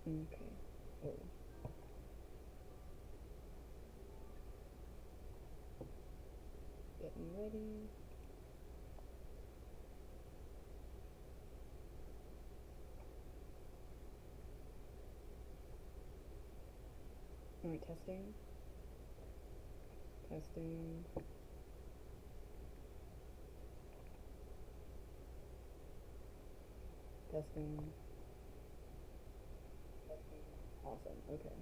Okay. Oh. Getting ready. Alright, testing. Testing. Testing. Awesome, okay.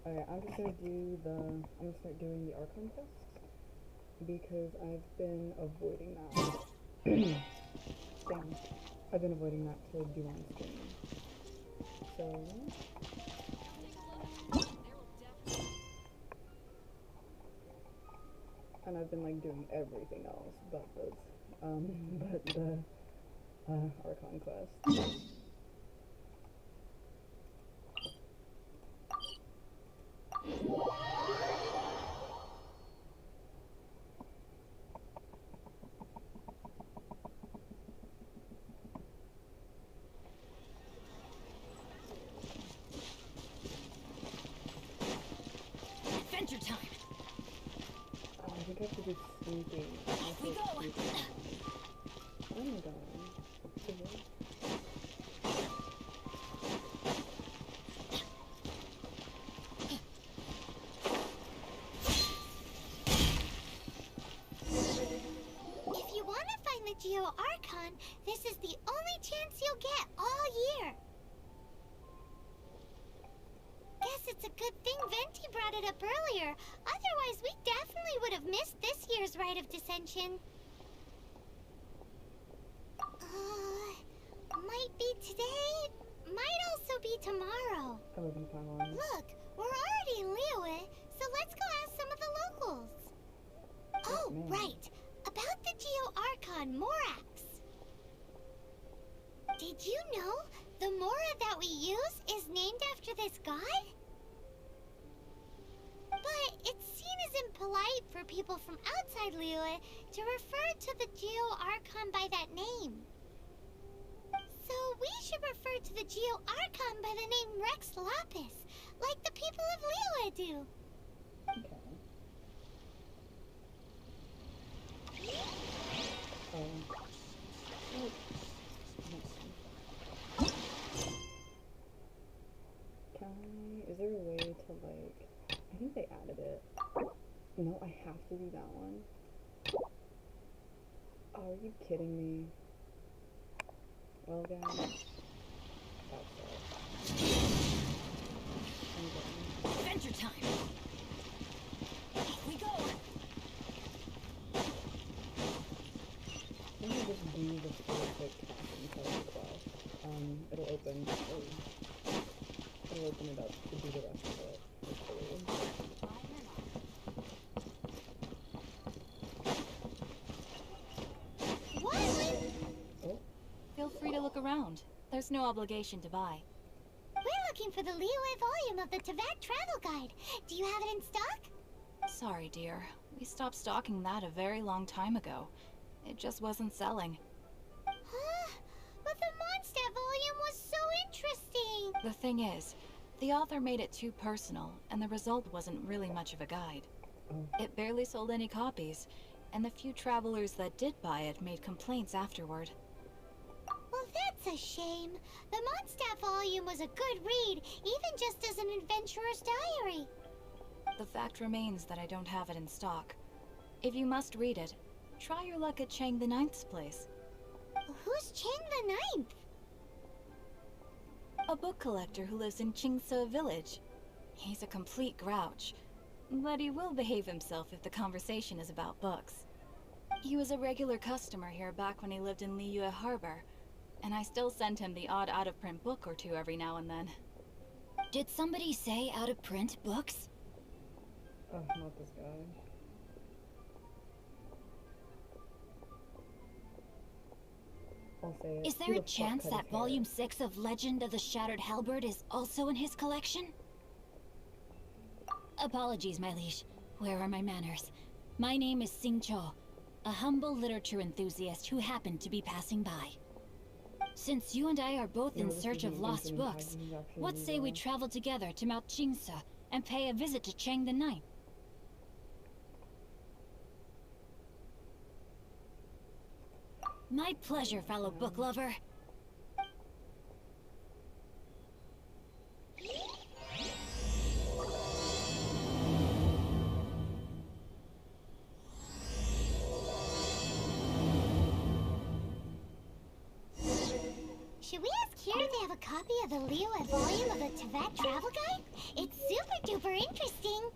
Alright, I'm just gonna I'm gonna start doing the archon tests because I've been avoiding that. Damn. I've been avoiding that to do on stream. So and I've been like doing everything else but those but the archon quest. Adventure time. I think I have to do sneaking. We go. I'm going. If you want to find the Geo Archon, this is the only chance you'll get all year. Guess it's a good thing Venti brought it up earlier. Otherwise, we definitely would have missed this year's Rite of Dissension. Might be today, might also be tomorrow. Look, we're already in Liyue, so let's go ask some of the locals. Oh, right. About the Geo Archon Morax. Did you know the Mora that we use is named after this god? But it's seen as impolite for people from outside Liyue to refer to the Geo Archon by that name. So we should refer to the Geo Archon by the name Rex Lapis, like the people of Liyue do. Is there a way to like, I think they added it. No, I have to do that one. Oh, are you kidding me? Well, guys, that's it. Adventure time. We go. Let me just do the full quick casting code quest. It'll open it up to do the rest of it, hopefully. What? Oh. Feel free to look around. There's no obligation to buy. We're looking for the Liyue volume of the Teyvat travel guide. Do you have it in stock? Sorry, dear. We stopped stocking that a very long time ago. It just wasn't selling. Huh? But the Mondstadt volume was so interesting! The thing is, the author made it too personal, and the result wasn't really much of a guide. It barely sold any copies, and the few travelers that did buy it made complaints afterward. Well, that's a shame. The Mondstadt volume was a good read, even just as an adventurer's diary. The fact remains that I don't have it in stock. If you must read it, try your luck at Chang the Ninth's place. Who's Chang the Ninth? A book collector who lives in Qingse village. He's a complete grouch, but he will behave himself if the conversation is about books. He was a regular customer here back when he lived in Liyue Harbor, and I still send him the odd out-of-print book or two every now and then. Did somebody say out-of-print books? Oh, not this guy. I'll say it. Is there a chance that Volume 6 of Legend of the Shattered Halberd is also in his collection? Apologies, my liege. Where are my manners? My name is Sing Cho, a humble literature enthusiast who happened to be passing by. Since you and I are both in this search is of an lost ancient books, tag, he's actually what say we the- travel together to Mount Jingsa and pay a visit to Chang the Ninth? My pleasure, fellow book lover. Should we ask here if they have a copy of the Liyue volume of the Teyvat travel guide? It's super duper interesting.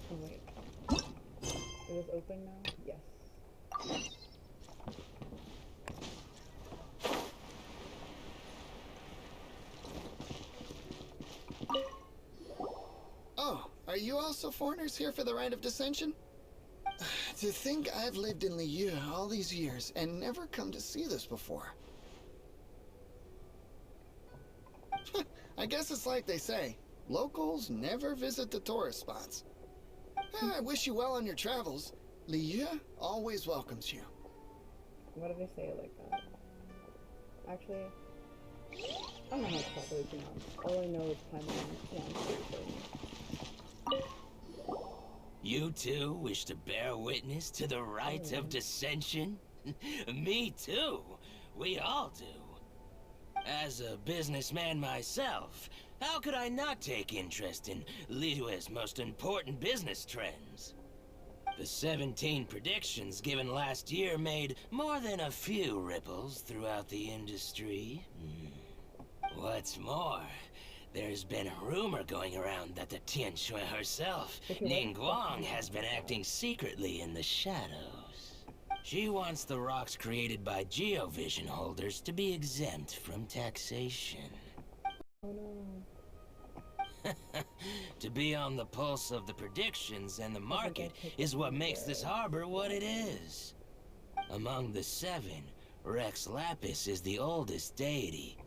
Oh wait. Is this open now? Yes. Oh, are you also foreigners here for the Rite of Dissension? To think I've lived in Liyue all these years and never come to see this before. I guess it's like they say, locals never visit the tourist spots. I wish you well on your travels. Liyue always welcomes you. Why did they say it like that? Actually, I don't know how it's properly pronounced. All I know is Paimon. You two wish to bear witness to the rite of dissension? Me too. We all do. As a businessman myself, how could I not take interest in Liyue's most important business trends? The 17 predictions given last year made more than a few ripples throughout the industry. What's more, there's been a rumor going around that the Tianshui herself, Ningguang, has been acting secretly in the shadows. She wants the rocks created by Geovision holders to be exempt from taxation. Oh no. To be on the pulse of the predictions and the market is what makes this harbor what it is. Among the 7, Rex Lapis is the oldest deity.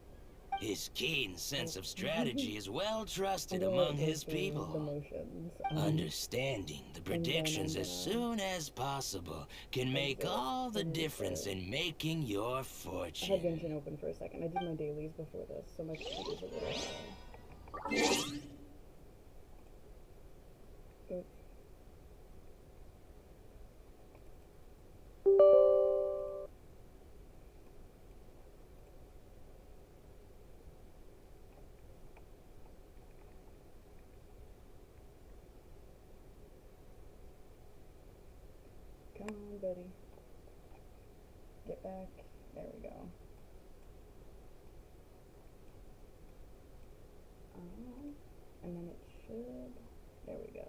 His keen sense of strategy is well trusted among his people. Understanding the predictions as soon as possible can make all the difference in making your I had fortune. Genshin open for a second. I did my dailies before this, so my computer's a little Oops. Come on, buddy. Get back. There we go. And then it should... There we go.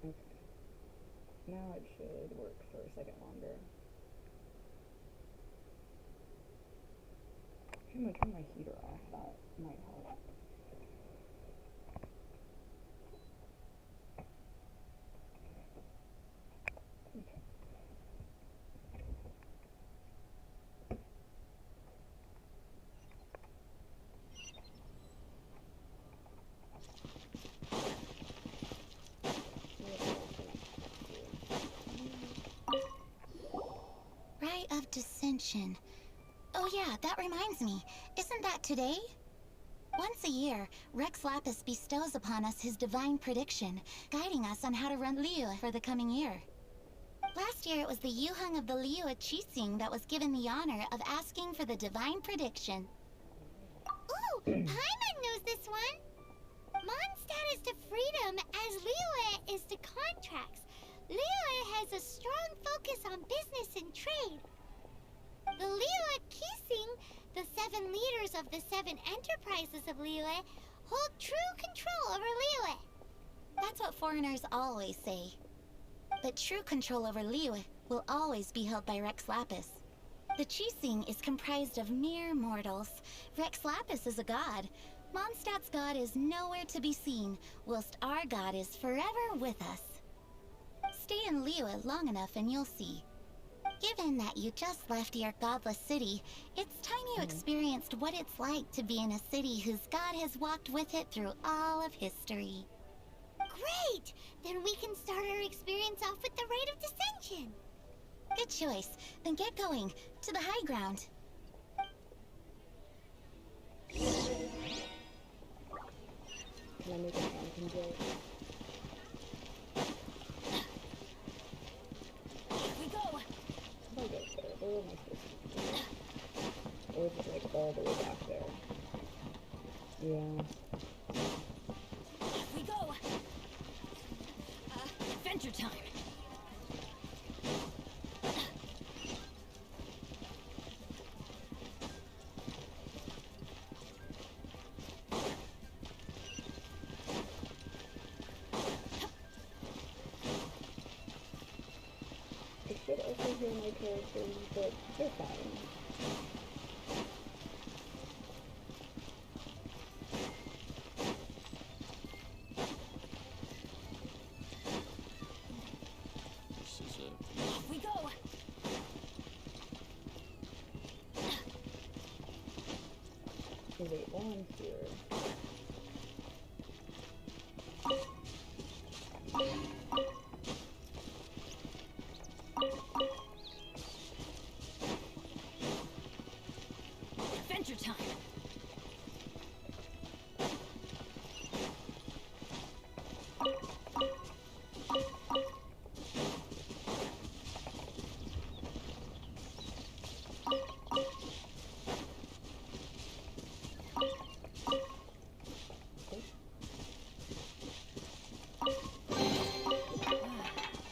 Okay. Now it should work for a second longer. I'm gonna turn my heater off. That might help. Okay. Rite of Dissension. Oh yeah, that reminds me. Isn't that today? Once a year, Rex Lapis bestows upon us his divine prediction, guiding us on how to run Liyue for the coming year. Last year it was the Yuheng of the Liyue Qixing that was given the honor of asking for the divine prediction. Ooh, Paimon knows this one! Mondstadt is to freedom as Liyue is to contracts. Liyue has a strong focus on business and trade. The Liyue Qixing, the 7 leaders of the 7 enterprises of Liyue, hold true control over Liyue. That's what foreigners always say. But true control over Liyue will always be held by Rex Lapis. The Chising is comprised of mere mortals. Rex Lapis is a god. Mondstadt's god is nowhere to be seen, whilst our god is forever with us. Stay in Liyue long enough and you'll see. Given that you just left your godless city, it's time you experienced what it's like to be in a city whose god has walked with it through all of history. Great! Then we can start our experience off with the Rite of Dissension. Good choice. Then get going. To the high ground. Can I make an archon joke? We go. How do I get there? Where am I supposed to be? Or is it like all the way back there? Yeah. We go. Adventure time. I should also hear my characters, but they're fine. We go. There's a wand here. Adventure time.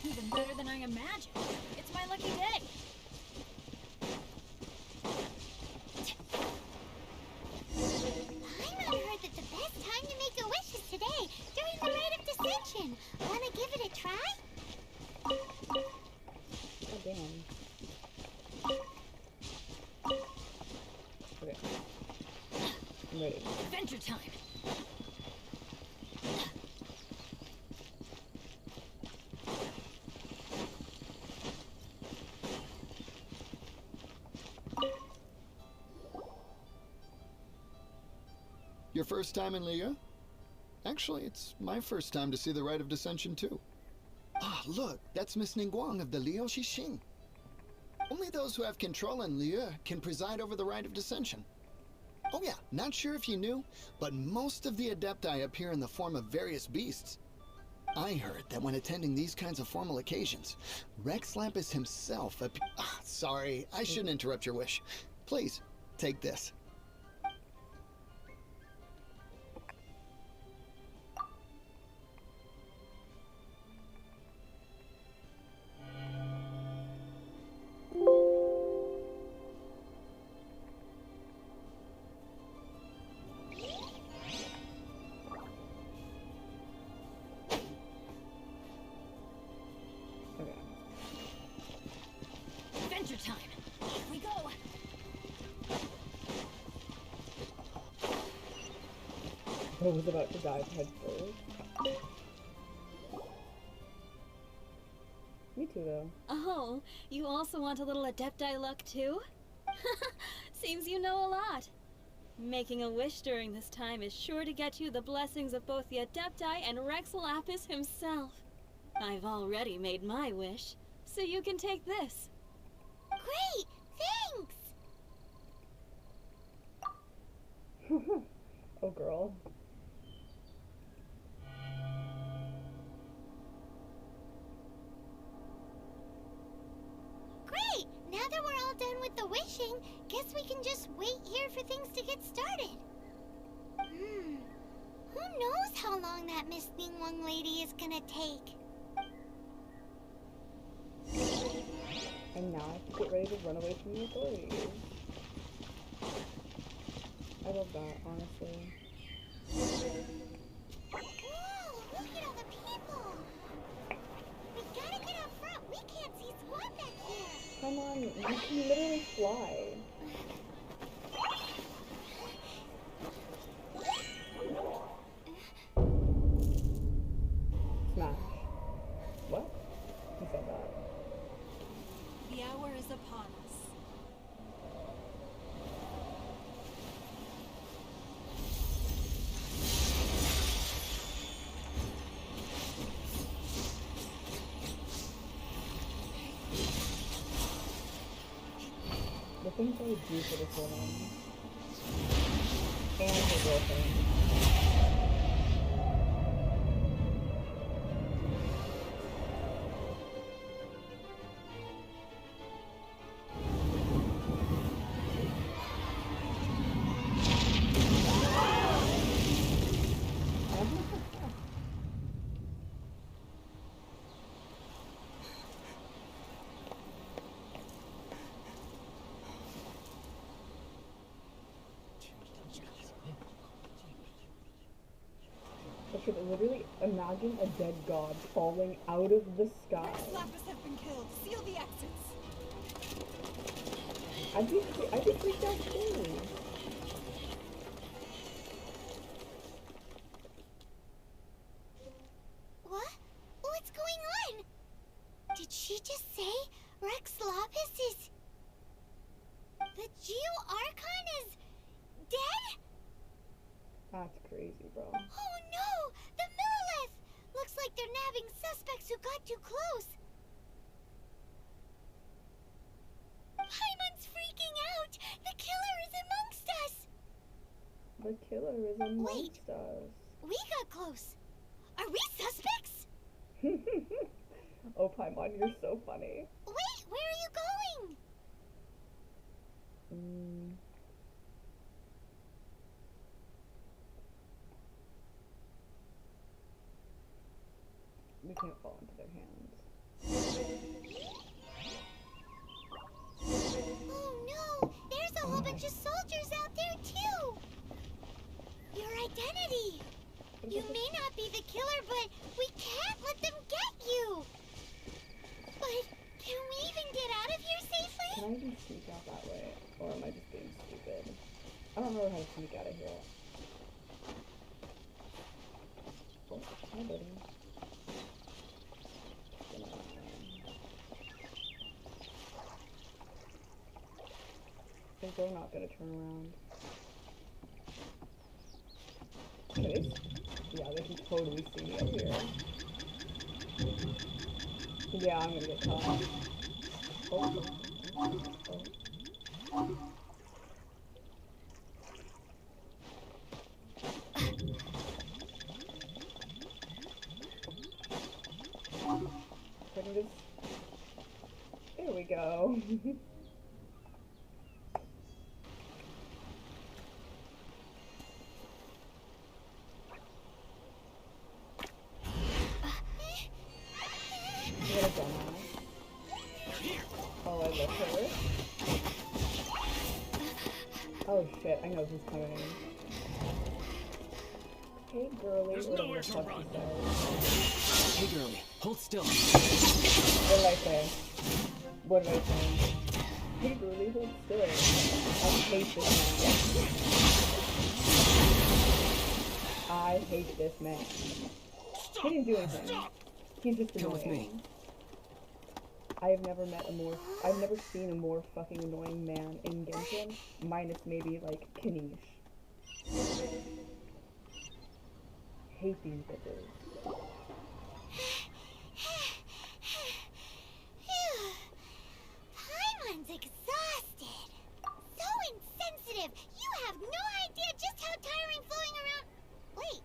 Even better than I imagined. It's my lucky day. Paimon heard that the best time to make a wish is today, during the Rite of Dissension. Wanna give it a try? Oh damn. Okay. I'm ready. Adventure time. Your first time in Liyue? Actually, it's my first time to see the Rite of Dissension too. Ah, look, that's Miss Ningguang of the Liu Shixing. Only those who have control in Liyue can preside over the Rite of Dissension. Oh yeah, not sure if you knew, but most of the Adepti appear in the form of various beasts. I heard that when attending these kinds of formal occasions, Rex Lapis himself sorry, I shouldn't interrupt your wish. Please, take this. Okay. Adventure time. We go. I was about to dive head first. Me too, though. Oh, you also want a little Adepti luck too? Seems you know a lot. Making a wish during this time is sure to get you the blessings of both the Adepti and Rex Lapis himself. I've already made my wish, so you can take this. Great! Thanks! Oh, girl. Great! Now that we're all done with the wishing, guess we can just wait here for things to get started. Who knows how long that Miss Ningguang lady is gonna take? And now I have to get ready to run away from the authorities. I love that, honestly. Whoa! Look at all the people! things I would do for this woman. And her girlfriend. I could literally imagine a dead god falling out of the sky. Lapis have been killed. Seal the exits. I'd be freaked out too. What? What's going on? Did she just say Rex Lapis is... The Geo-Archon is... dead? That's crazy, bro. Oh no! The Millilith! Looks like they're nabbing suspects who got too close. Paimon's freaking out! The killer is amongst us! The killer is amongst us. We got close. Are we suspects? Oh, Paimon, you're so funny. Wait, where are you going? We can't fall into their hands. Oh no! There's a whole bunch of soldiers out there too! Your identity! You may not be the killer, but we can't let them get you! But can we even get out of here safely? Can I even sneak out that way? Or am I just being stupid? I don't know how to sneak out of here. Oh, hi, buddy. I think they're not gonna turn around. Can they? Yeah, they can totally see me up here. Yeah, I'm gonna get caught. Oh. Can we just... There we go. What a dumbass. Oh, I love her. Oh shit, I know who's coming. Hey girly, There's whatever nowhere the to fuck run. she says. Hey girlie, hold still. What did I say? What did I say? Hey girly, hold still. I hate this man. I hate this man. He didn't do anything. He's just annoying. Come with me. I've never seen a more fucking annoying man in Genshin, minus maybe, like, Kanish. Hate these bitches. Paimon's exhausted. So insensitive. You have no idea just how tiring flowing around... Wait,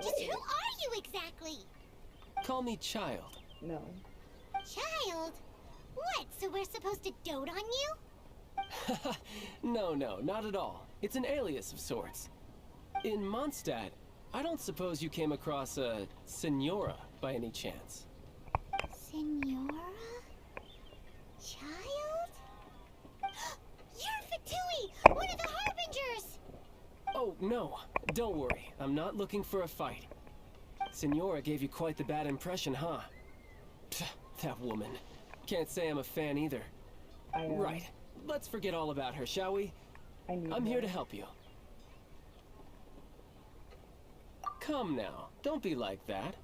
just who are you exactly? Call me child. No. Child? What, so we're supposed to dote on you? No, not at all. It's an alias of sorts. In Mondstadt, I don't suppose you came across a Senora by any chance. Senora? Child? You're Fatui, one of the Harbingers! Oh, no. Don't worry. I'm not looking for a fight. Senora gave you quite the bad impression, huh? Pfft, that woman. Can't say I'm a fan either. Right. Let's forget all about her, shall we? I'm here to help you. Come now. Don't be like that.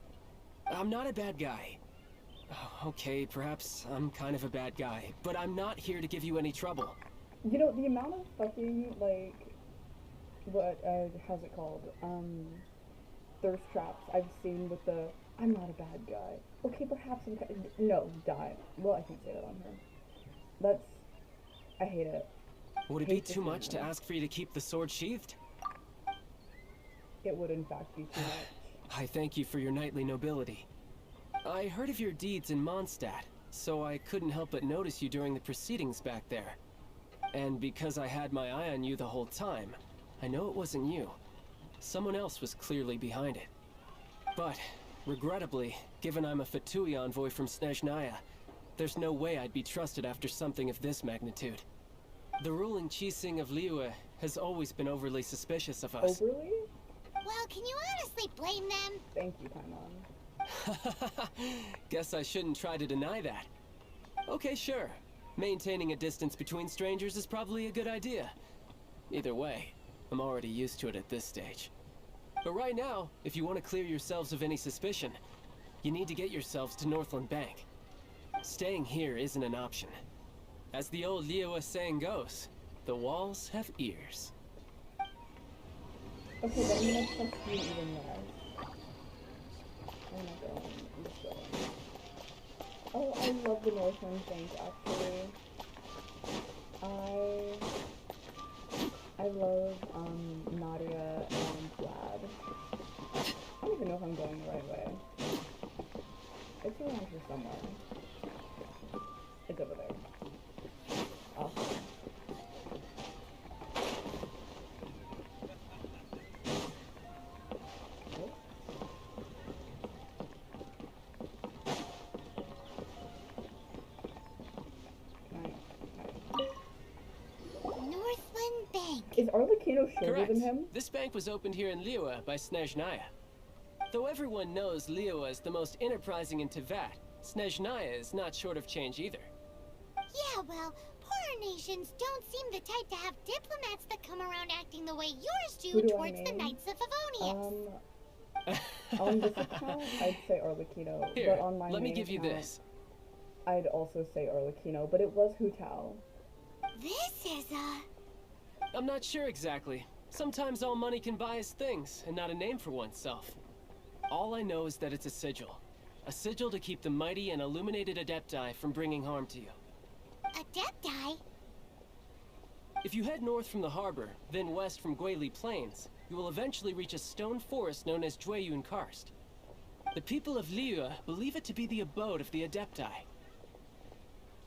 I'm not a bad guy. Oh, okay, perhaps I'm kind of a bad guy, but I'm not here to give you any trouble. You know, the amount of fucking, like, how's it called? Thirst traps I've seen with the, I'm not a bad guy. Okay, perhaps I'm no, die. Well, I can't say that on her. I hate it. Would it be Hate to too see much to that. ask for you to keep the sword sheathed? It would in fact be too much. I thank you for your knightly nobility. I heard of your deeds in Mondstadt, so I couldn't help but notice you during the proceedings back there. And because I had my eye on you the whole time, I know it wasn't you. Someone else was clearly behind it. But, regrettably, given I'm a Fatui envoy from Snezhnaya, there's no way I'd be trusted after something of this magnitude. The ruling Qixing of Liyue has always been overly suspicious of us. Overly? Well, can you honestly blame them? Thank you, Paimon. Guess I shouldn't try to deny that. Okay, sure. Maintaining a distance between strangers is probably a good idea. Either way, I'm already used to it at this stage. But right now, if you want to clear yourselves of any suspicion, you need to get yourselves to Northland Bank. Staying here isn't an option. As the old Liyue saying goes, the walls have ears. Okay, but I'm gonna trust you even more. Oh my god, I'm just going. Oh, I love the Northland Bank, actually. I love, Nadia and Vlad. I don't even know if I'm going the right way. It's around here somewhere. It's over there. Awesome. Oh. Nice. Northland Bank. Is Arlecchino shorter Correct. than him? This bank was opened here in Liyue by Snezhnaya. Though everyone knows Liyue is the most enterprising in Teyvat, Snezhnaya is not short of change either. Yeah, well, poorer nations don't seem the type to have diplomats that come around acting the way yours do Who do I towards the name? Knights of Favonius. On this account, I'd say Arlecchino, Here, but on my let me main give you account, this. I'd also say Arlecchino, but it was Hu Tao. This is I'm not sure exactly. Sometimes all money can buy is things, and not a name for oneself. All I know is that it's a sigil. A sigil to keep the mighty and illuminated Adepti from bringing harm to you. Adepti. If you head north from the harbor, then west from Guili Plains, you will eventually reach a stone forest known as Jueyun Karst. The people of Liyue believe it to be the abode of the Adepti.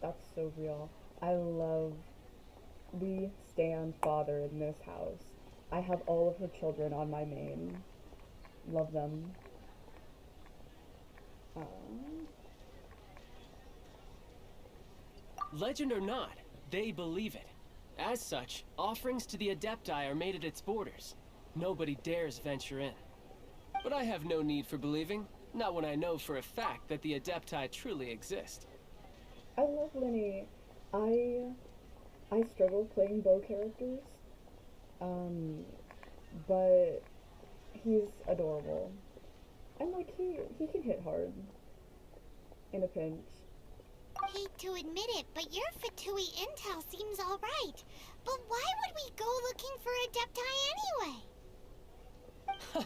That's so real. I love... We stand father in this house. I have all of her children on my main. Love them. Legend or not, they believe it. As such, offerings to the Adepti are made at its borders. Nobody dares venture in. But I have no need for believing, not when I know for a fact that the Adepti truly exist. I love Lenny. I struggle playing bow characters. But he's adorable. And like he can hit hard. In a pinch. Hate to admit it, but your Fatui intel seems alright. But why would we go looking for Adepti anyway?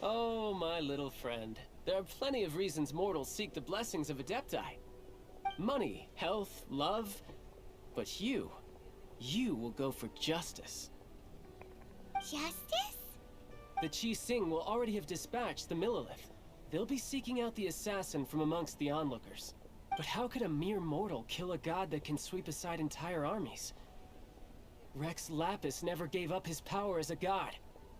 Oh, my little friend. There are plenty of reasons mortals seek the blessings of Adepti. Money, health, love. But you will go for justice. Justice? The Qixing will already have dispatched the Millilith. They'll be seeking out the assassin from amongst the onlookers. But how could a mere mortal kill a god that can sweep aside entire armies? Rex Lapis never gave up his power as a god.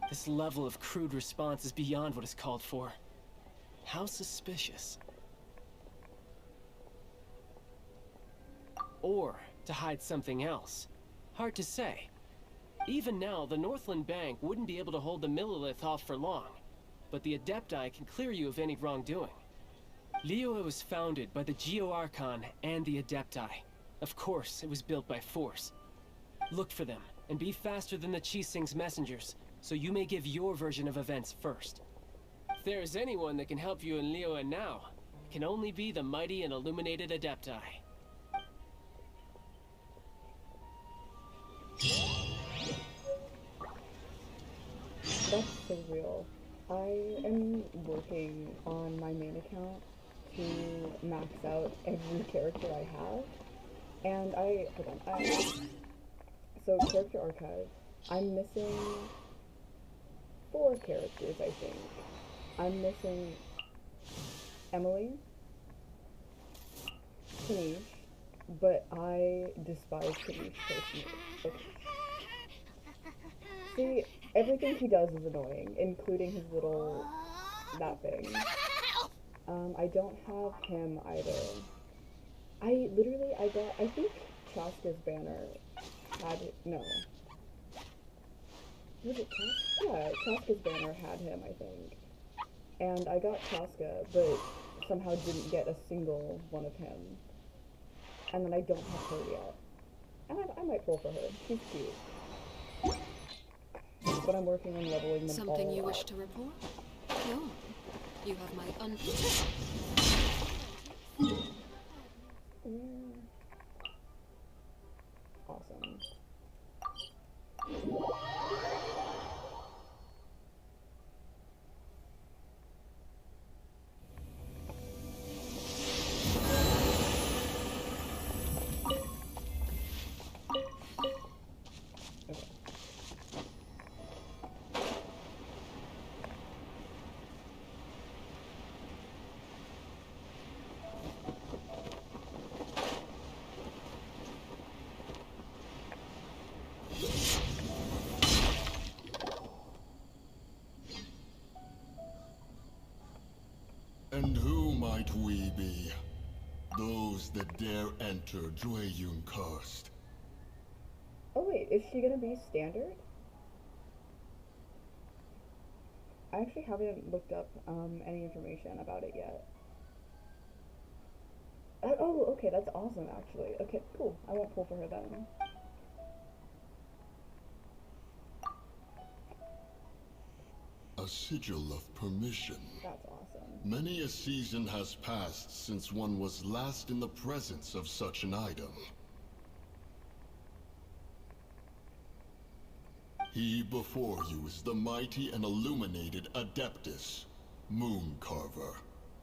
This level of crude response is beyond what is called for. How suspicious. Or to hide something else. Hard to say. Even now, the Northland Bank wouldn't be able to hold the Millilith off for long. But the Adepti can clear you of any wrongdoing. Liyue was founded by the Geo-Archon and the Adepti. Of course, it was built by force. Look for them, and be faster than the Qixing's messengers, so you may give your version of events first. If there is anyone that can help you in Liyue now, it can only be the mighty and illuminated Adepti. That's so real. I am working on my main account to max out every character I have. And hold on, so character archive. I'm missing 4 characters, I think. I'm missing Emily, Kanish, but I despise Kanish personally. Okay. See, everything he does is annoying, including his little, that thing. I don't have him either. I think Chaska's banner had, no. Was it Chaska? Yeah, Chaska's banner had him, I think. And I got Chaska, but somehow didn't get a single one of him. And then I don't have her yet. And I might pull for her. She's cute. But I'm working on leveling them all Something you up. wish to report? No. You have my Awesome. And who might we be? Those that dare enter Jueyun Karst. Oh wait, is she gonna be standard? I actually haven't looked up any information about it yet. Oh, okay, that's awesome actually. Okay, cool. I won't pull for her then. A sigil of permission. That's awesome. Many a season has passed since one was last in the presence of such an item. He before you is the mighty and illuminated Adeptus, Moon Carver.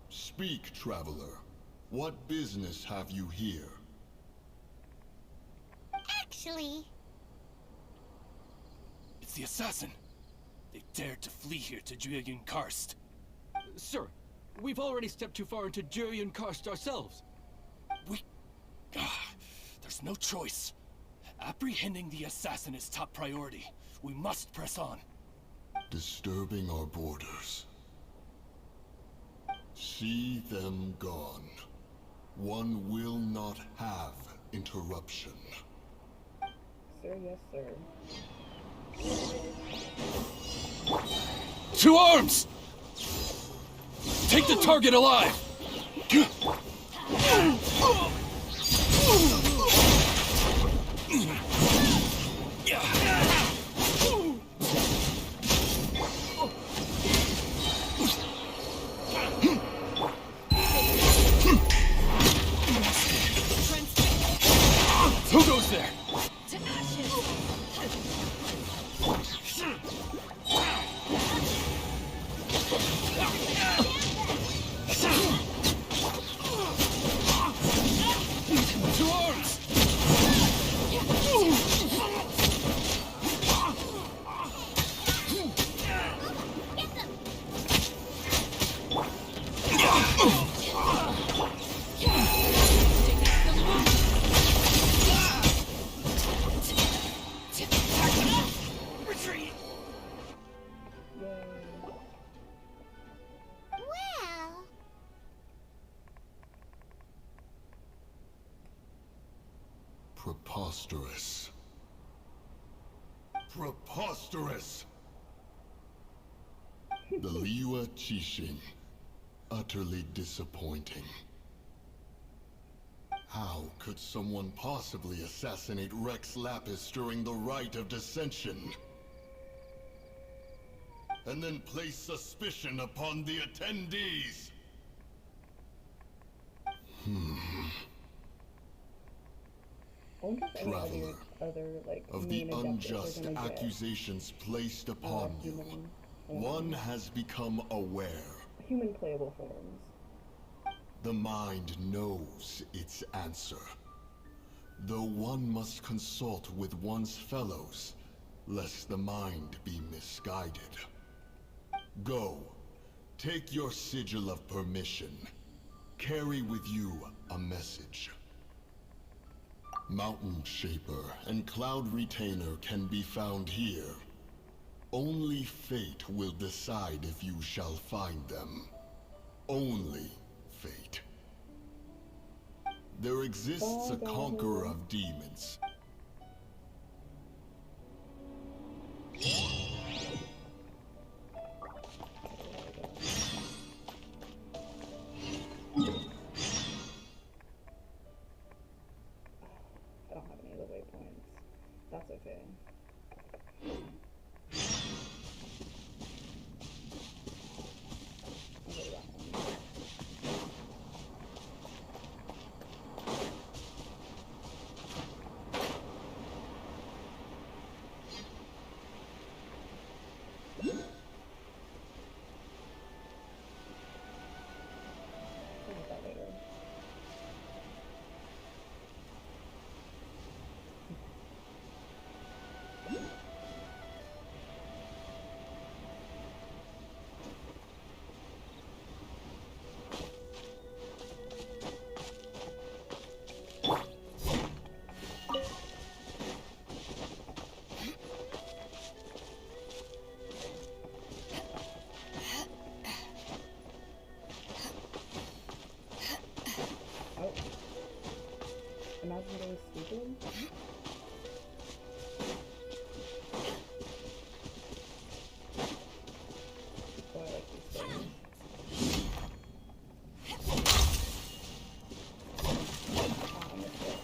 Speak, traveler. What business have you here? Actually, It's the assassin. They dared to flee here to Jueyun Karst. Sir, we've already stepped too far into Jueyun Karst ourselves. There's no choice. Apprehending the assassin is top priority. We must press on. Disturbing our borders. See them gone. One will not have interruption. Sir, yes, sir. To arms! Take the target alive! Who goes there? To arms! Retreat! well, Preposterous. Preposterous! The Liyue Qixing. Utterly disappointing. How could someone possibly assassinate Rex Lapis during the Rite of Dissension? And then place suspicion upon the attendees? I wonder if any Traveler, other like of the main adeptus are unjust gonna get, accusations placed upon you, human one has become aware. human playable forms. The mind knows its answer. though one must consult with one's fellows, lest the mind be misguided. Go, take your sigil of permission. Carry with you a message. Mountain Shaper and Cloud Retainer can be found here. Only fate will decide if you shall find them. Only fate. There exists a conqueror of demons. I don't have any of the waypoints. That's okay. I'll go to that one. I'll get that later. Oh. Imagine getting stupid. Boy, I like these things. I missed it.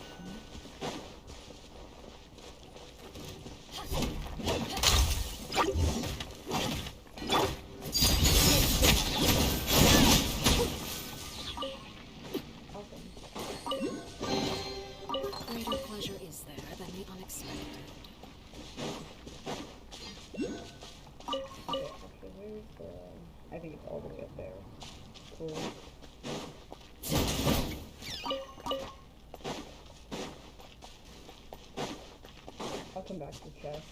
Awesome. Greater pleasure is there than the unexpected. Okay, actually, where's the... I think it's all the way up there. Cool. I'll come back to the chest.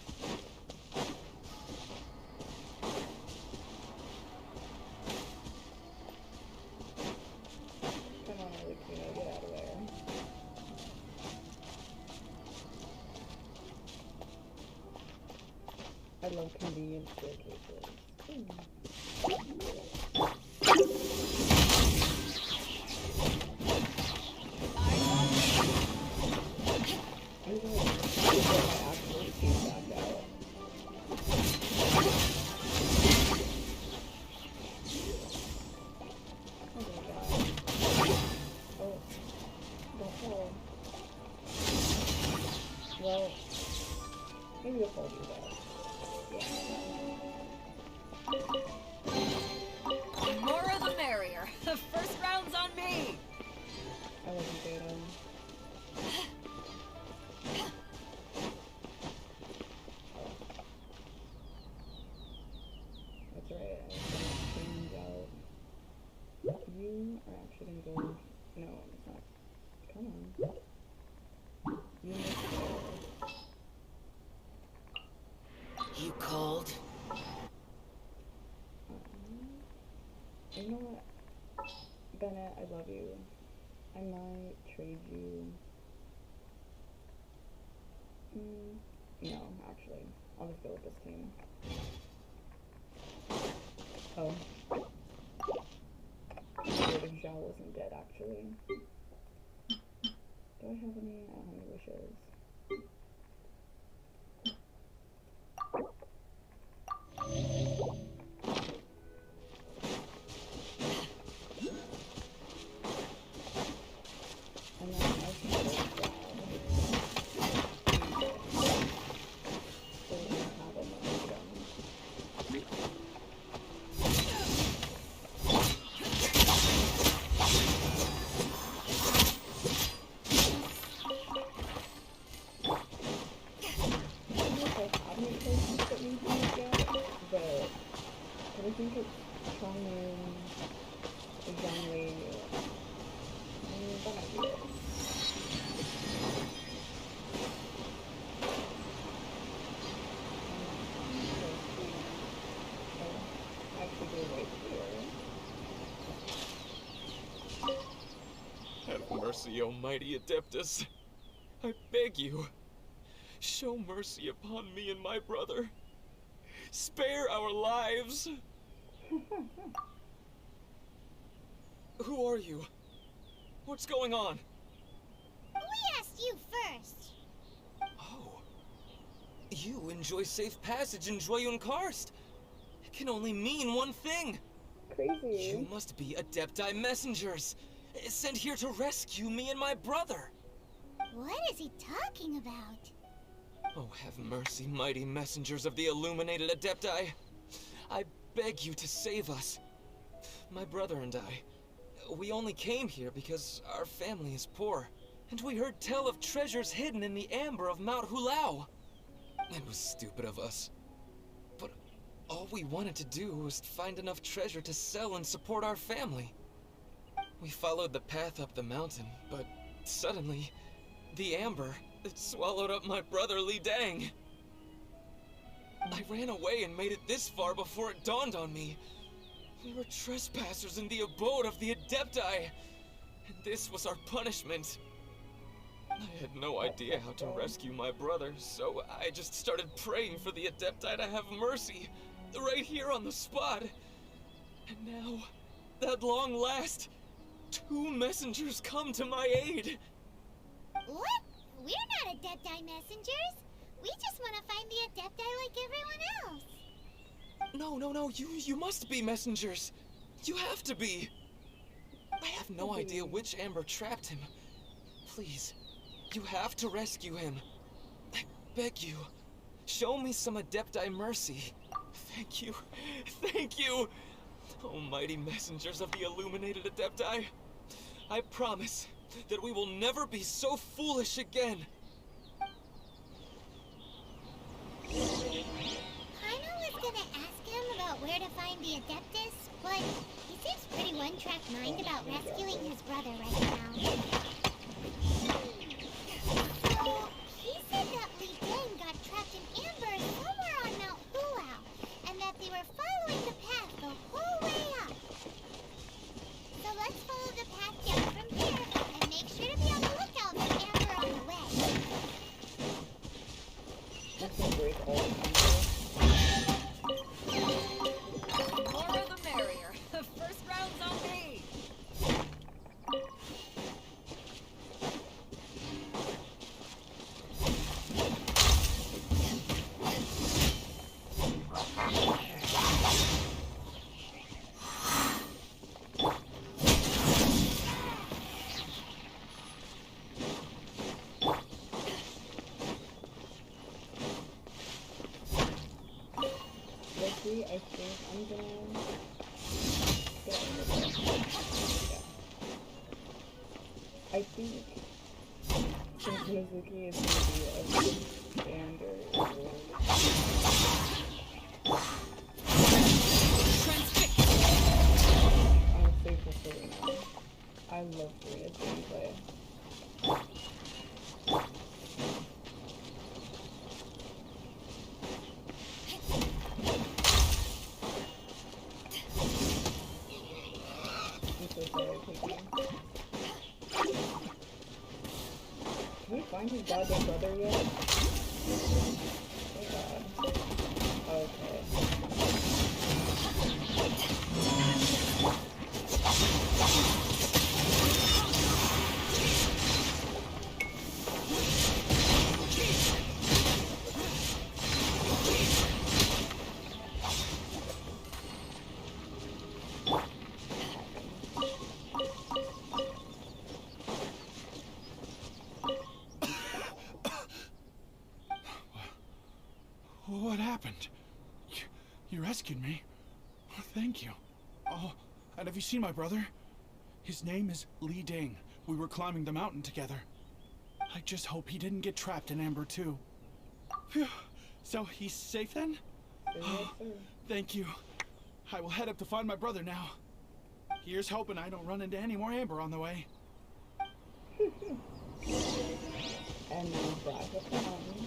Come on, Arlecchino, get out of there. I love convenient staircases. I actually came back out. Oh my god. Oh. Don't fall. Well, maybe I'll fall do that. The more the merrier. The first round's on me. I wasn't beta. That's right, I was gonna change out. You are actually gonna go. No, it's not. Come on. You missed it. You cold? You know what? Bennett, I love you. I might trade you. No, actually. I'll just go with this team. Oh. I'm scared if Zhao wasn't dead, actually. Do I have any? I don't have any wishes. And then I can go Zhao. So we can have a momentum. I think it's Chongmin, Zhangwei, that might be it. mercy, O mighty Adeptus. I beg you, show mercy upon me and my brother. Spare our lives. Who are you? What's going on? We asked you first. Oh. You enjoy safe passage in Jueyun Karst. It can only mean one thing. Crazy. You must be Adepti messengers, sent here to rescue me and my brother. What is he talking about? Oh, have mercy, mighty messengers of the illuminated Adepti. I beg you to save us. My brother and I, we only came here because our family is poor, and we heard tell of treasures hidden in the amber of Mount Hulao. It was stupid of us. But all we wanted to do was find enough treasure to sell and support our family. We followed the path up the mountain, but suddenly, the amber, it swallowed up my brother Li Dang. I ran away and made it this far before it dawned on me. We were trespassers in the abode of the Adepti, and this was our punishment. I had no idea how to rescue my brother, so I just started praying for the Adepti to have mercy, right here on the spot. And now, at long last, 2 messengers come to my aid. What? We're not Adepti messengers. We just want to find the Adepti like everyone else. No, you must be messengers. You have to be. I have no idea which amber trapped him. Please, you have to rescue him. I beg you, show me some Adepti mercy. Thank you, thank you. Oh, mighty messengers of the illuminated Adepti. I promise that we will never be so foolish again. Paimon was gonna ask him about where to find the Adeptus, but he seems pretty one-track mind about rescuing his brother right now. So, he said that Li Dang got trapped in amber somewhere on Mount Hulao, and that they were following the path the whole way up. So let's follow the path down from here, and make sure to be on the lookout for amber on the way. That's gonna break all the time. The more the merrier. The first round's on me. I think I'm gonna get into this. Yeah. I think since Mizuki is gonna be a standard I'm safe for Furry now. I love Furry's gameplay. Can we find his goddamn brother yet? Oh god. Okay. What happened? You rescued me. Thank you. Oh, and have you seen my brother? His name is Li Ding. We were climbing the mountain together. I just hope he didn't get trapped in Amber too. Phew. So he's safe then? Oh, thank you. I will head up to find my brother now. Here's hoping I don't run into any more Amber on the way. And then back up the mountain.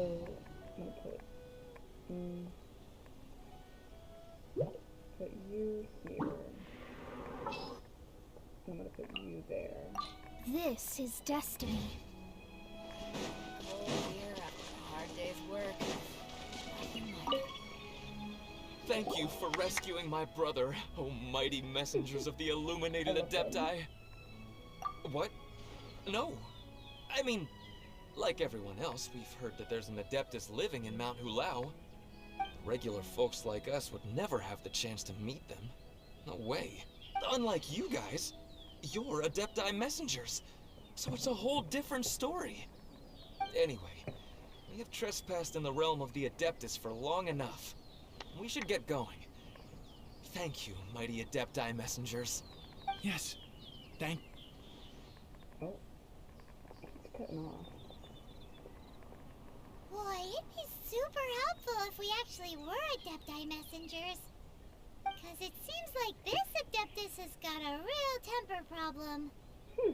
So I'm gonna put you here. I'm gonna put you there. This is destiny. Cold beer after a hard day's work. Nothing like it. Thank you for rescuing my brother, oh mighty messengers of the illuminated Adepti. What? No. I mean, like everyone else, we've heard that there's an Adeptus living in Mount Hulao. Regular folks like us would never have the chance to meet them. No way. Unlike you guys, you're Adepti messengers, so it's a whole different story. Anyway, we have trespassed in the realm of the Adeptus for long enough. We should get going. Thank you, mighty Adepti messengers. Yes, thank... Oh, it's cutting off. Boy, it'd be super helpful if we actually were Adepti messengers. Because it seems like this Adeptus has got a real temper problem.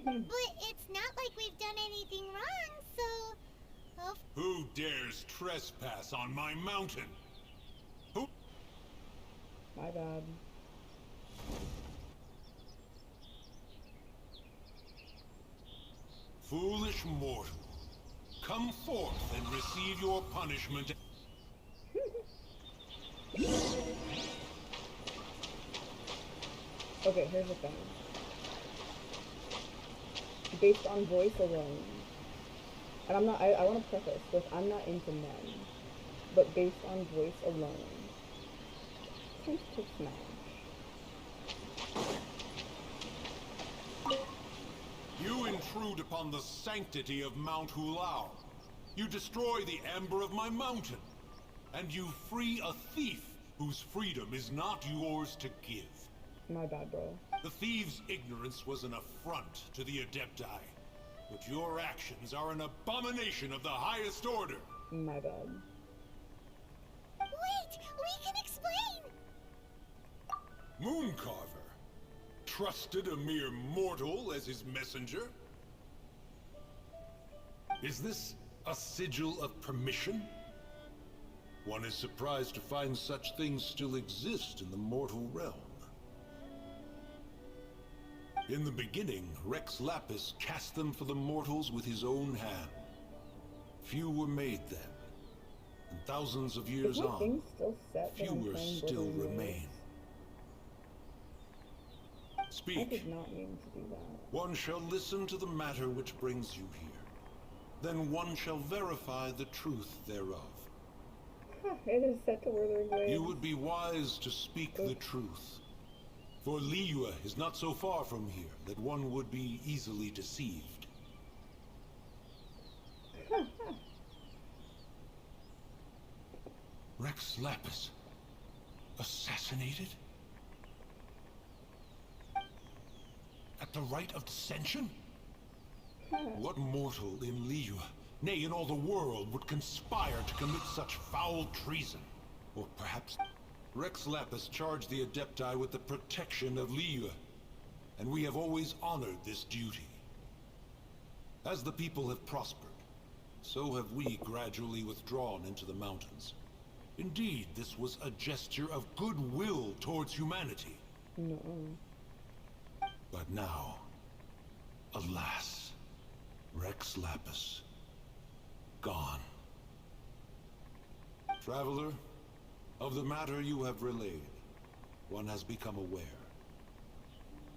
But it's not like we've done anything wrong, so... Oh. Who dares trespass on my mountain? Who? My bad. Foolish mortal. Come forth and receive your punishment. Okay, here's the thing. Based on voice alone, and I want to preface with, I'm not into men, but based on voice alone, to smash. You intrude upon the sanctity of Mount Hulao. You destroy the amber of my mountain. And you free a thief whose freedom is not yours to give. My bad, bro. The thief's ignorance was an affront to the Adepti. But your actions are an abomination of the highest order. My bad. Wait! We can explain! Mooncarver trusted a mere mortal as his messenger? Is this a sigil of permission? One is surprised to find such things still exist in the mortal realm. In the beginning, Rex Lapis cast them for the mortals with his own hand. Few were made then, and thousands of years on, fewer still remain. Speak. I did not mean to do that. One shall listen to the matter which brings you here. Then one shall verify the truth thereof. It is set to Wuthering Waves. You would be wise to speak the truth. For Liyue is not so far from here that one would be easily deceived. Rex Lapis assassinated? At the rite of dissension? What mortal in Liyue, nay in all the world, would conspire to commit such foul treason? Or perhaps Rex Lapis charged the Adepti with the protection of Liyue, and we have always honored this duty. As the people have prospered, so have we gradually withdrawn into the mountains. Indeed, this was a gesture of goodwill towards humanity. No. But now, alas, Rex Lapis, gone. Traveler, of the matter you have relayed, one has become aware.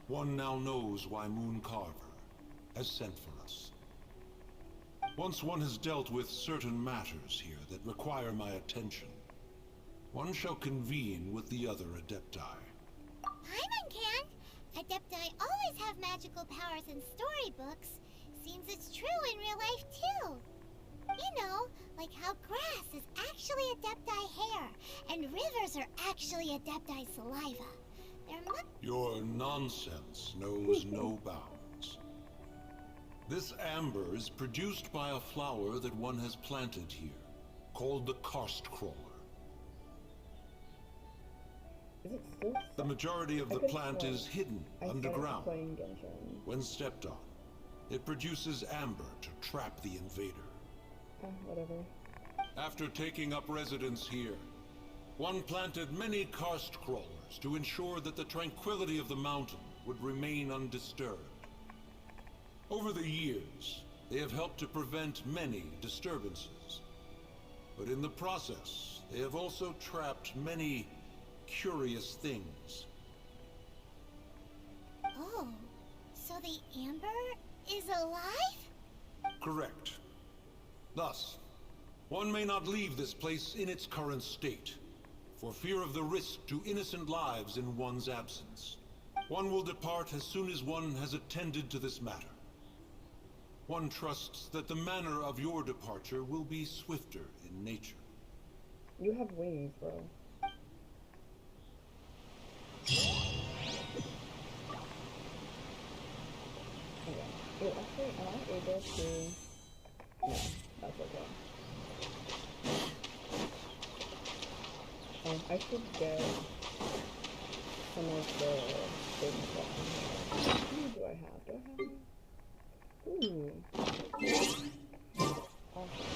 One now knows why Mooncarver has sent for us. Once one has dealt with certain matters here that require my attention, one shall convene with the other Adepti. Paimon can! Adepti always have magical powers in storybooks. Seems it's true in real life, too. You know, like how grass is actually Adepti hair, and rivers are actually Adepti saliva. Your nonsense knows no bounds. This amber is produced by a flower that one has planted here, called the karst crawler. Is it still the majority of the plant is hidden underground. When stepped on, it produces amber to trap the invader. Whatever. After taking up residence here, one planted many karst crawlers to ensure that the tranquility of the mountain would remain undisturbed. Over the years, they have helped to prevent many disturbances. But in the process, they have also trapped many curious things. Oh, so the Amber is alive? Correct. Thus, one may not leave this place in its current state, for fear of the risk to innocent lives in one's absence. One will depart as soon as one has attended to this matter. One trusts that the manner of your departure will be swifter in nature. You have wings, bro. Okay. Wait, actually, am I able to... No, that's okay. I should get some of the things that I have. How many do I have? Do I have any? Ooh. Awesome.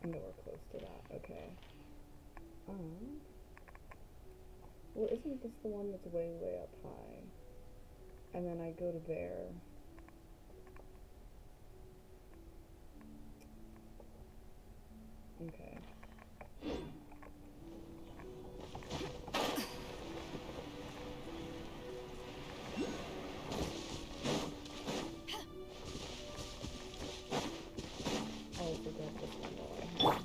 Nowhere close to that, okay. Well, isn't this the one that's way, way up high? And then I go to there. Okay. I'll forget this one while I have.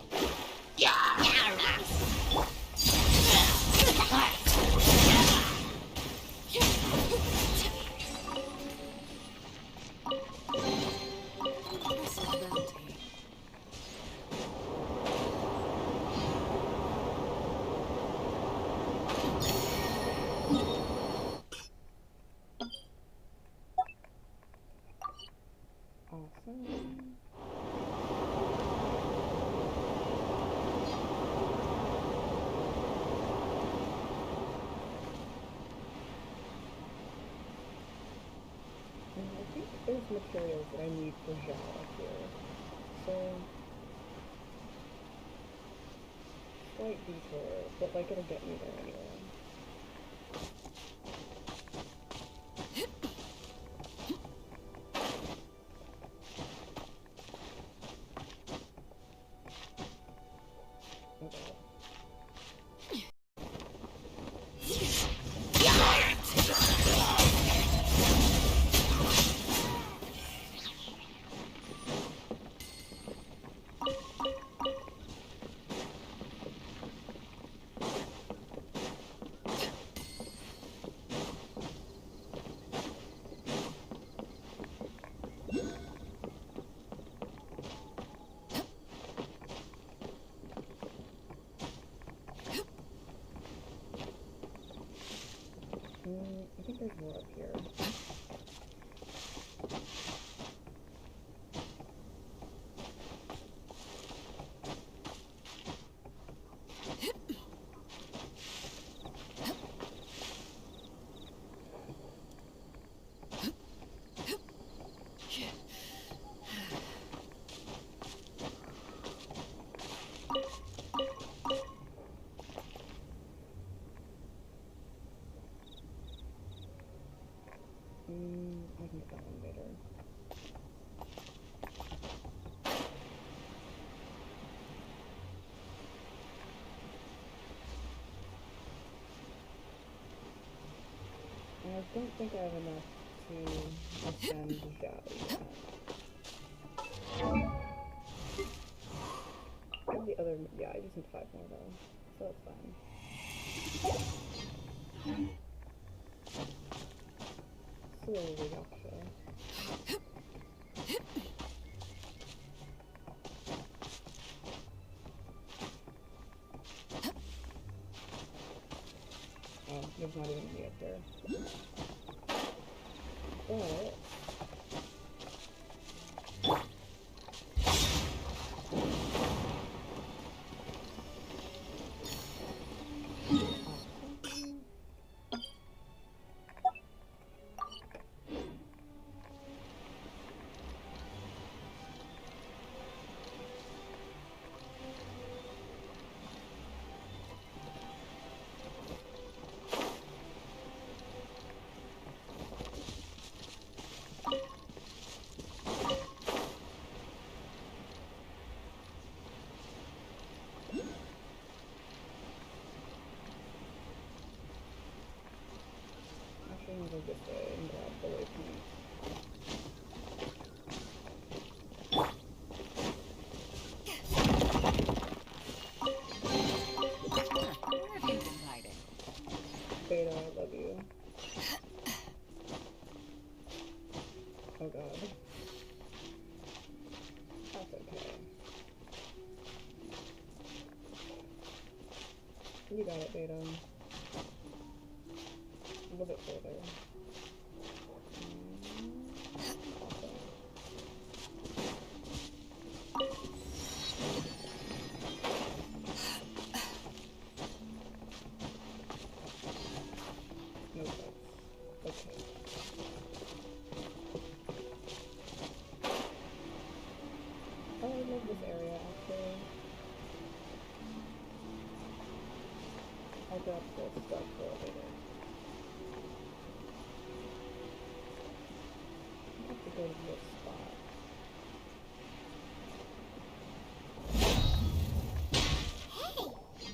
Awesome. And I think there's materials that I need for Jala here. So, slight detour, but like it'll get me there anyway. don't think I have enough to ascend Zhao yet. Where's the other? Yeah, I just need 5 more though, so that's fine. Slowly, Yaksha. Oh, there's not even me up there. But actually, I'm gonna go this way and grab the waypoint. Where have you been hiding? Beta, I love you. Oh god. That's okay. You got it, Beta. A little bit further. Awesome. No cuts. Okay. Oh, I love this area actually. I'll grab this stuff for later. I have to go to this spot. Hey,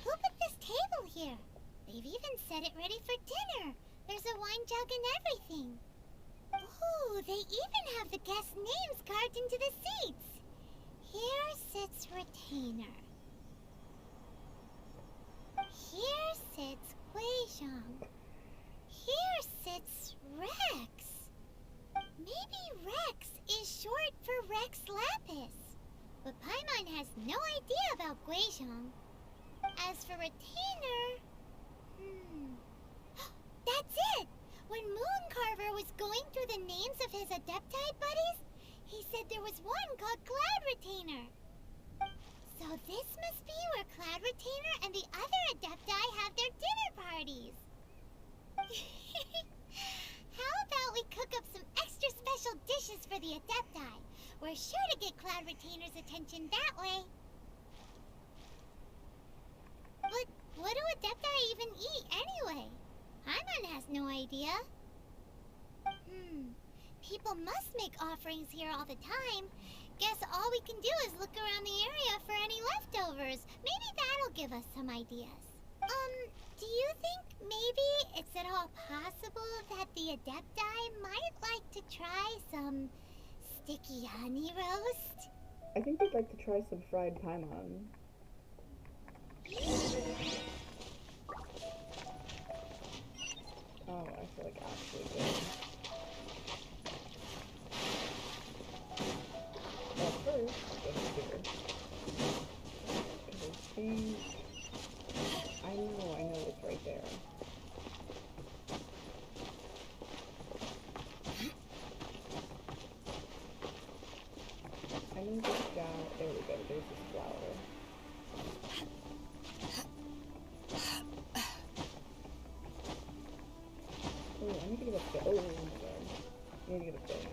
who put this table here? They've even set it ready for dinner. There's a wine jug and everything. Ooh, they even have the guests' names carved into the seats. Here sits Retainer. Here sits Guizhong. Here sits Rex. Maybe Rex is short for Rex Lapis. But Paimon has no idea about Guizhong. As for Retainer... That's it! When Mooncarver was going through the names of his Adepti buddies, he said there was one called Cloud Retainer. So this must be where Cloud Retainer and the other Adepti have their dinner parties. How about we cook up some extra special dishes for the Adepti? We're sure to get Cloud Retainer's attention that way. But what do Adepti even eat anyway? Paimon has no idea. People must make offerings here all the time. Guess all we can do is look around the area for any leftovers. Maybe that'll give us some ideas. Do you think maybe it's at all possible that the Adepti might like to try some sticky honey roast? I think they'd like to try some fried paimon. Oh, I feel like actually good. Well, first, let's here. I know it's right there. I know this guy. There we go. There's this flower. Oh, I need to get up there. Oh my god. I need to get up there now.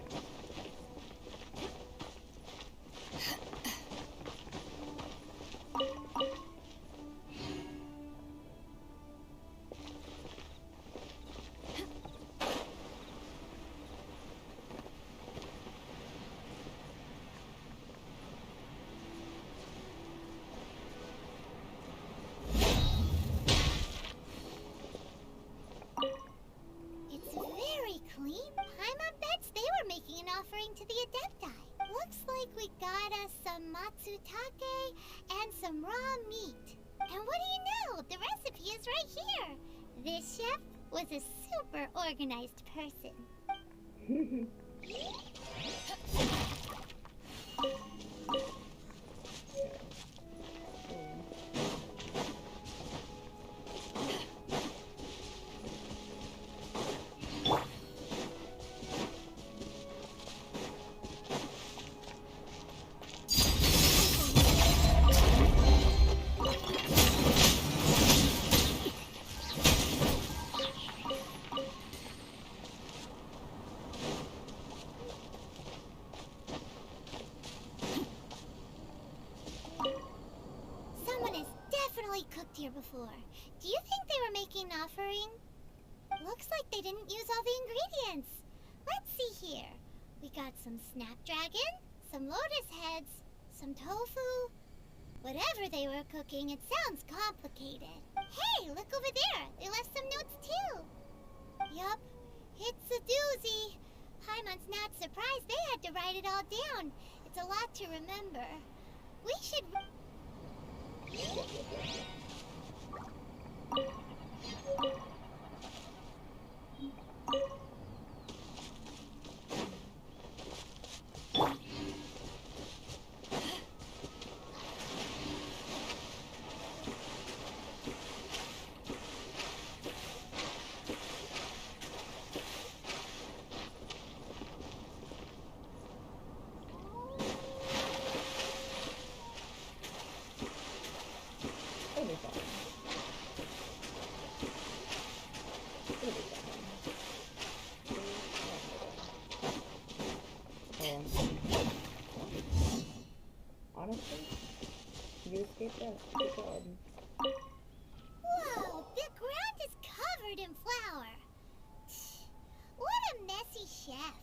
Adepti. Looks like we got us some matsutake and some raw meat. And what do you know? The recipe is right here. This chef was a super organized person. Cooked here before. Do you think they were making an offering? Looks like they didn't use all the ingredients. Let's see here. We got some snapdragon, some lotus heads, some tofu. Whatever they were cooking, it sounds complicated. Hey, look over there. They left some notes too. Yup, it's a doozy. Paimon's not surprised they had to write it all down. It's a lot to remember. We should... Honestly, you escaped death. Good job. Whoa, the ground is covered in flour. What a messy chef.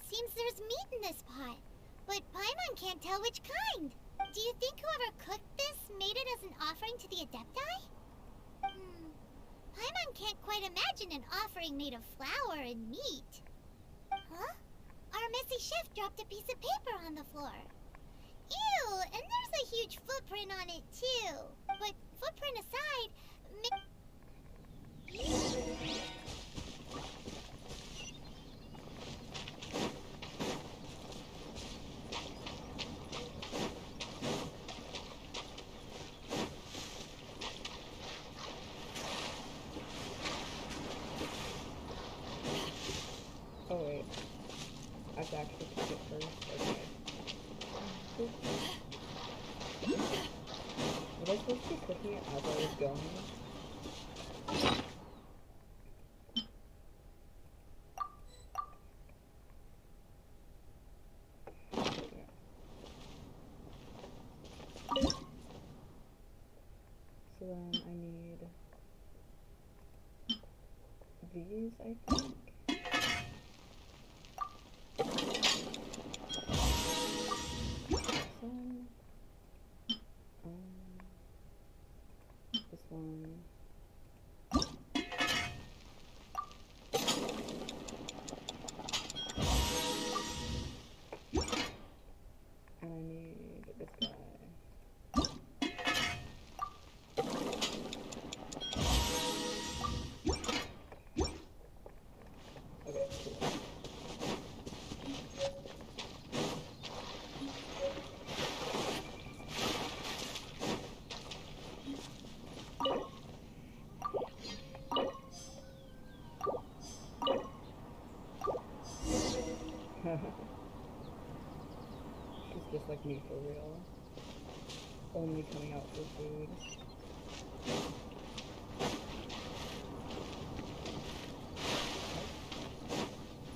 Seems there's meat in this pot, but Paimon can't tell which kind. Do you think whoever cooked this made it as an offering to the Adepti? Paimon can't quite imagine an offering made of flour and meat. Huh? Our messy chef dropped a piece of paper on the floor. Ew, and there's a huge footprint on it too. But footprint aside, oh wait, I have to actually cook it first. Okay. Was I supposed to be cooking it as I was going? So then I need these, I think. This one. And I need this guy. Okay, cool. She's just like me for real. Only coming out for food.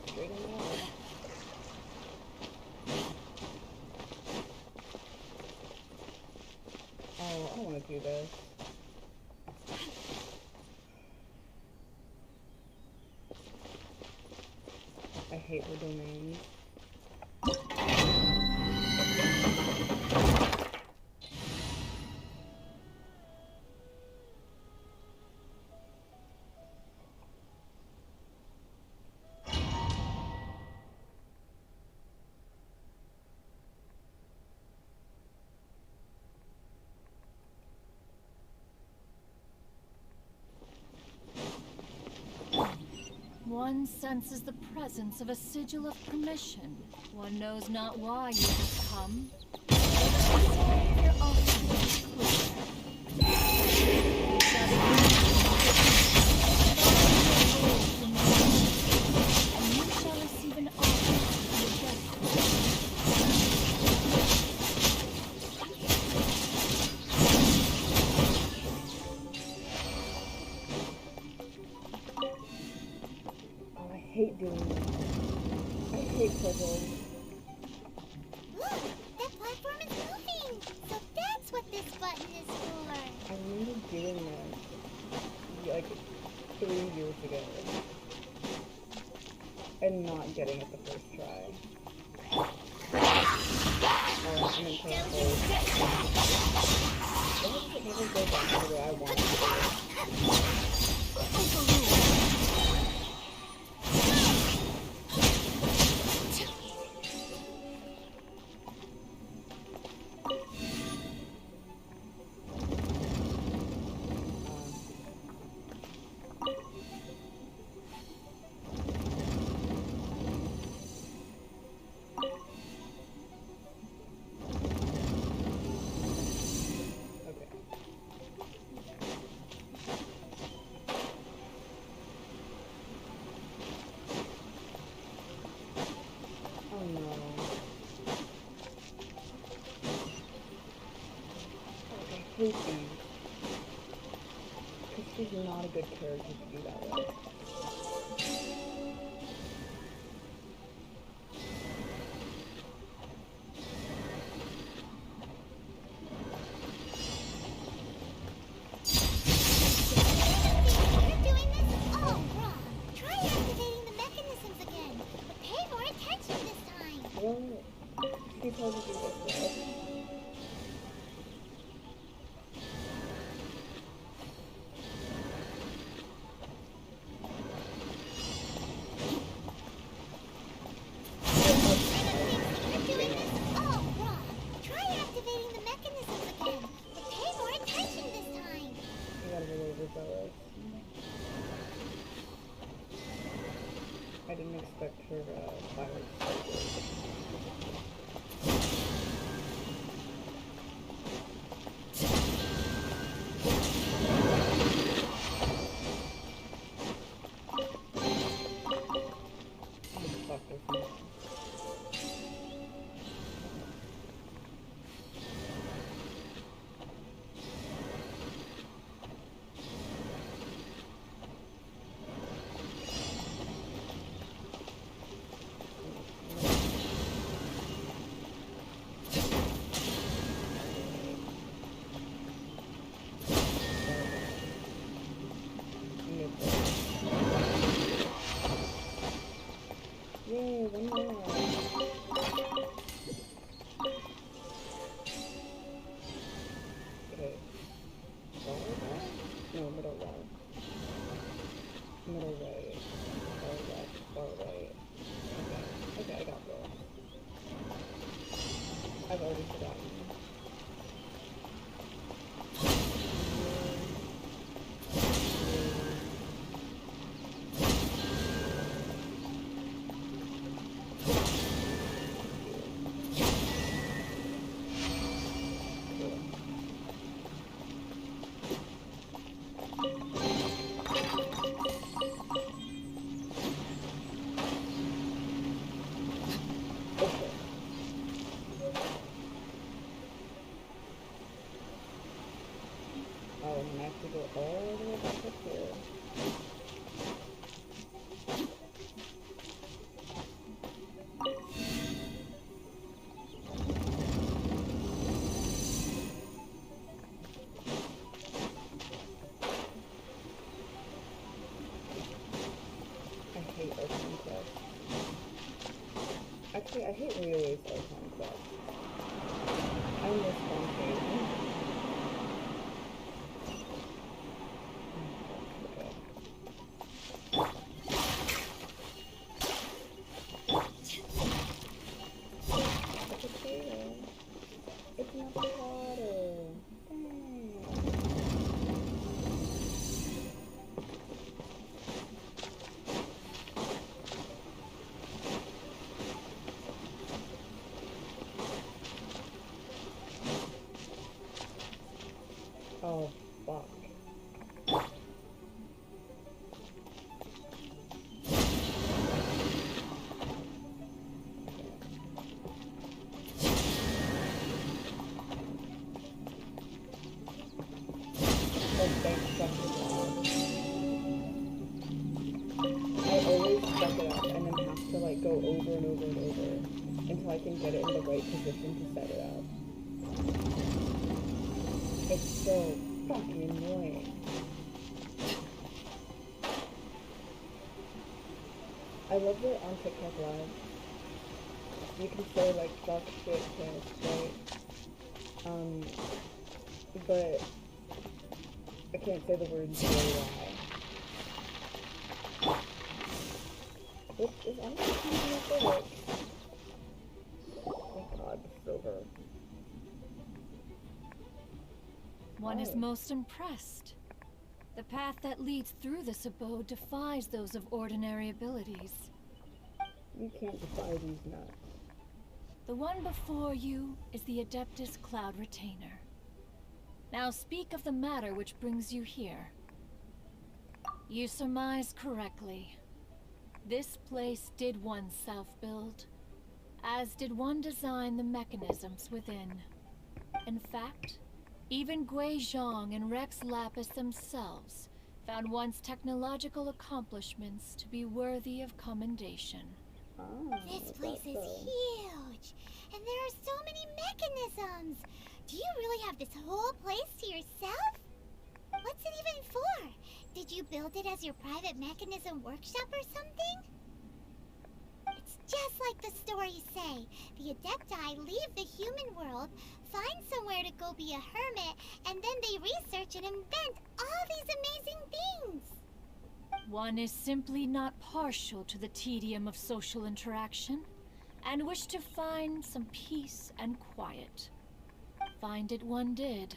Straight in there. Oh, I don't want to do this. I hate her domains. senses the presence of a sigil of permission. One knows not why you have come. But your offering is and you shall receive an offer to your destiny. I hate doing this. I hate puzzles. Look, that platform is moving. So that's what this button is for. I remember doing this like 3 years ago and not getting it the first try. Oh, I'm in trouble. Why does it never go back to where I want it to go? Oh no. I hate these. Because she's not a good character to do that with. You're doing this all wrong. Try activating the mechanisms again, but pay more attention this time. Well, she told me to do this with. You're doing this all wrong. Try activating the mechanisms again, but pay more attention this time. I gotta be overzealous. I didn't expect her fire to fuck this man. Yay, one more. Okay. Far left? No, middle left. Middle right. Far left, far right. Okay. Okay, I got this. I've already forgotten. Oh, and I have to go all the way back up here. I hate Archon Quest. Actually, I hate Liyue's Archon Quest. I miss Fontaine. It's not water. Dang. I can get it in the right position to set it up. It's so fucking annoying. I love that on TikTok Live, you can say like fuck, shit, piss, right? But I can't say the words very well. Which is honestly kind of acidic. Thank God, silver. One is most impressed. The path that leads through this abode defies those of ordinary abilities. You can't defy these nuts. The one before you is the Adeptus Cloud Retainer. Now speak of the matter which brings you here. You surmise correctly. This place did one self-build, as did one design the mechanisms within. In fact, even Gui Zhang and Rex Lapis themselves found one's technological accomplishments to be worthy of commendation. This place is huge, and there are so many mechanisms. Do you really have this whole place to yourself? What's it even for? Did you build it as your private mechanism workshop or something? It's just like the stories say. The Adepti leave the human world, find somewhere to go be a hermit, and then they research and invent all these amazing things. One is simply not partial to the tedium of social interaction, and wished to find some peace and quiet. Find it one did.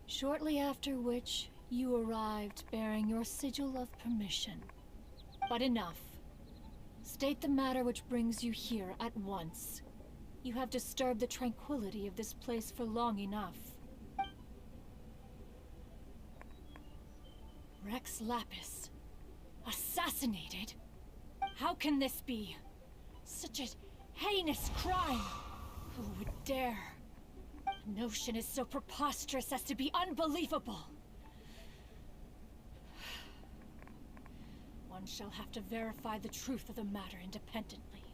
Shortly after which, you arrived bearing your sigil of permission. But enough. State the matter which brings you here at once. You have disturbed the tranquility of this place for long enough. Rex Lapis. Assassinated? How can this be? Such a heinous crime! Who would dare? The notion is so preposterous as to be unbelievable. One shall have to verify the truth of the matter independently.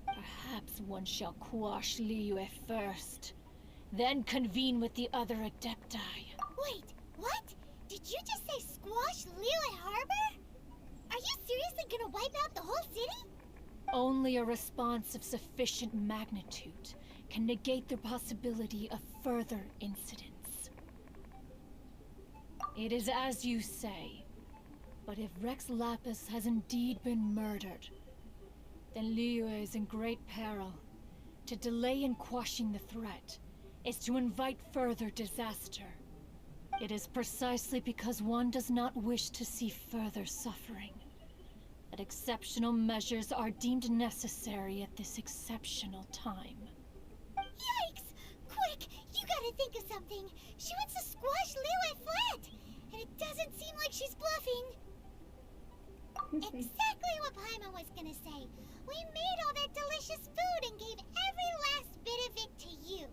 Perhaps one shall quash Liyue first, then convene with the other Adepti. Wait, what? Did you just say squash Liyue Harbor? Are you seriously gonna wipe out the whole city? Only a response of sufficient magnitude can negate the possibility of further incidents. It is as you say, but if Rex Lapis has indeed been murdered, then Liyue is in great peril. To delay in quashing the threat is to invite further disaster. It is precisely because one does not wish to see further suffering that exceptional measures are deemed necessary at this exceptional time. Yikes! Quick, you gotta think of something. She wants to squash Liyue flat, and it doesn't seem like she's bluffing. Exactly what Paimon was gonna say. We made all that delicious food and gave every last bit of it to you.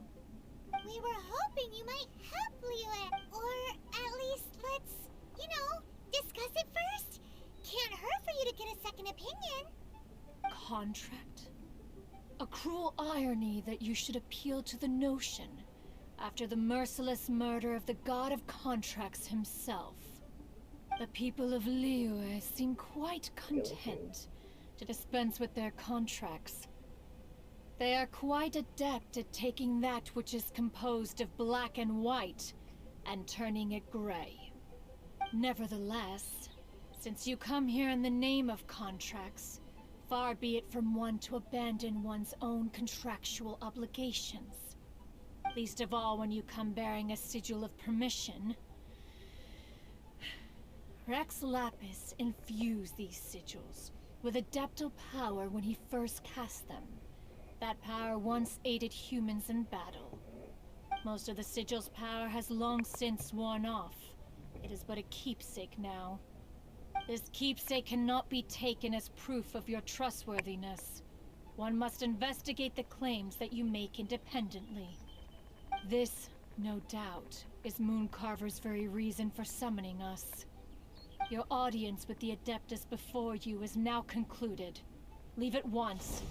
We were hoping you might help Liyue, or at least let's, discuss it first. Can't hurt for you to get a second opinion. Contract? A cruel irony that you should appeal to the notion after the merciless murder of the god of contracts himself. The people of Liyue seem quite content to dispense with their contracts. They are quite adept at taking that which is composed of black and white and turning it gray. Nevertheless, since you come here in the name of contracts, far be it from one to abandon one's own contractual obligations. Least of all when you come bearing a sigil of permission. Rex Lapis infused these sigils with adeptal power when he first cast them. That power once aided humans in battle. Most of the sigil's power has long since worn off. It is but a keepsake now. This keepsake cannot be taken as proof of your trustworthiness. One must investigate the claims that you make independently. This, no doubt, is Mooncarver's very reason for summoning us. Your audience with the Adeptus before you is now concluded. Leave at once.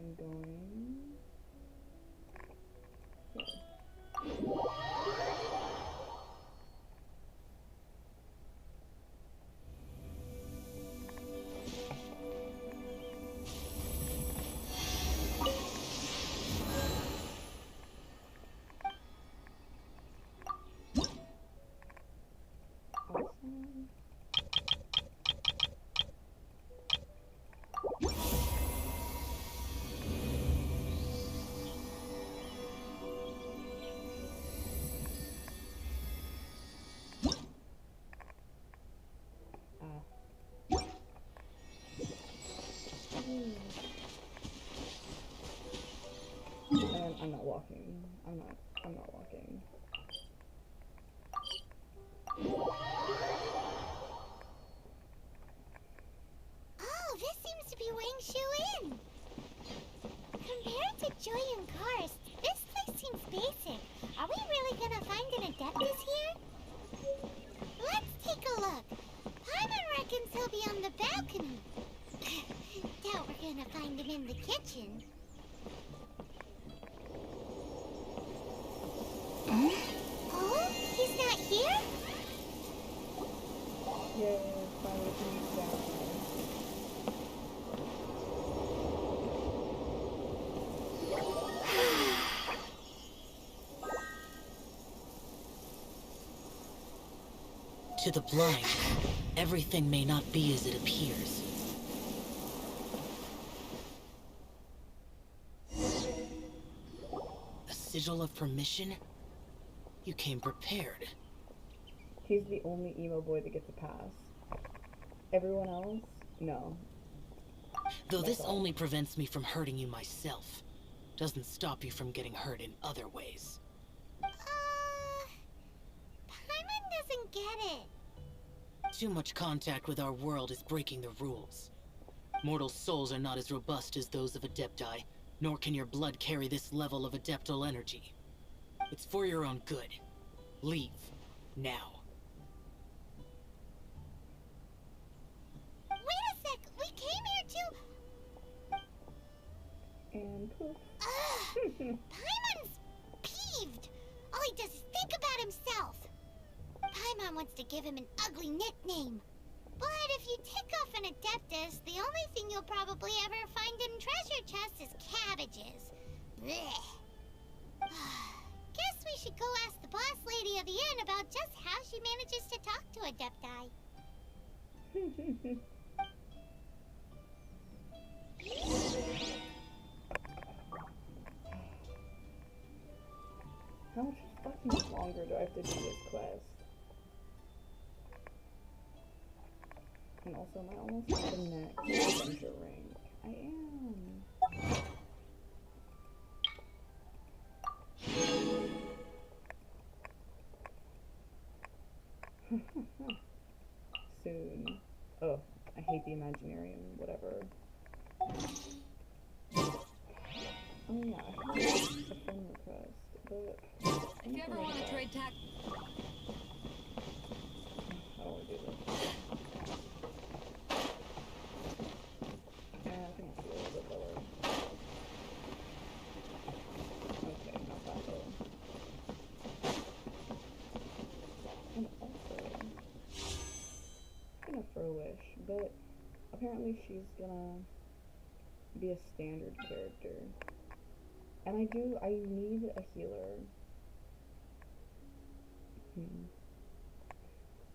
I'm going... Here. Awesome. And I'm not walking. I'm not walking. Oh, this seems to be Wang Shu Inn. Compared to Julian Karst, this place seems basic. Are we really gonna find an Adeptus here? Let's take a look. Paimon reckons he'll be on the balcony. Doubt we're gonna find him in the kitchen. Oh, he's not here? Yay, finally he's down. To the blind, everything may not be as it appears. A sigil of permission? You came prepared. He's the only emo boy that gets a pass. Everyone else? No. Though this only prevents me from hurting you myself, doesn't stop you from getting hurt in other ways. Paimon doesn't get it. Too much contact with our world is breaking the rules. Mortal souls are not as robust as those of Adepti, nor can your blood carry this level of adeptal energy. It's for your own good. Leave. Now. Wait a sec! We came here to... And poof. Paimon's peeved! All he does is think about himself! Paimon wants to give him an ugly nickname. But if you tick off an Adeptus, the only thing you'll probably ever find in treasure chests is cabbages. Blech. Guess we should go ask the boss lady of the inn about just how she manages to talk to Adepti. How much fucking longer do I have to do this quest? And also, am I almost at the next adventure rank? I am. Soon. Oh, I hate the Imaginarium, whatever. Oh yeah, I have a friend request, but... If you ever want to trade tack... I don't want to do this. I think it's a little bit lower. Okay, not that low. And also, I'm gonna throw a wish, but apparently she's gonna be a standard character. And I need a healer.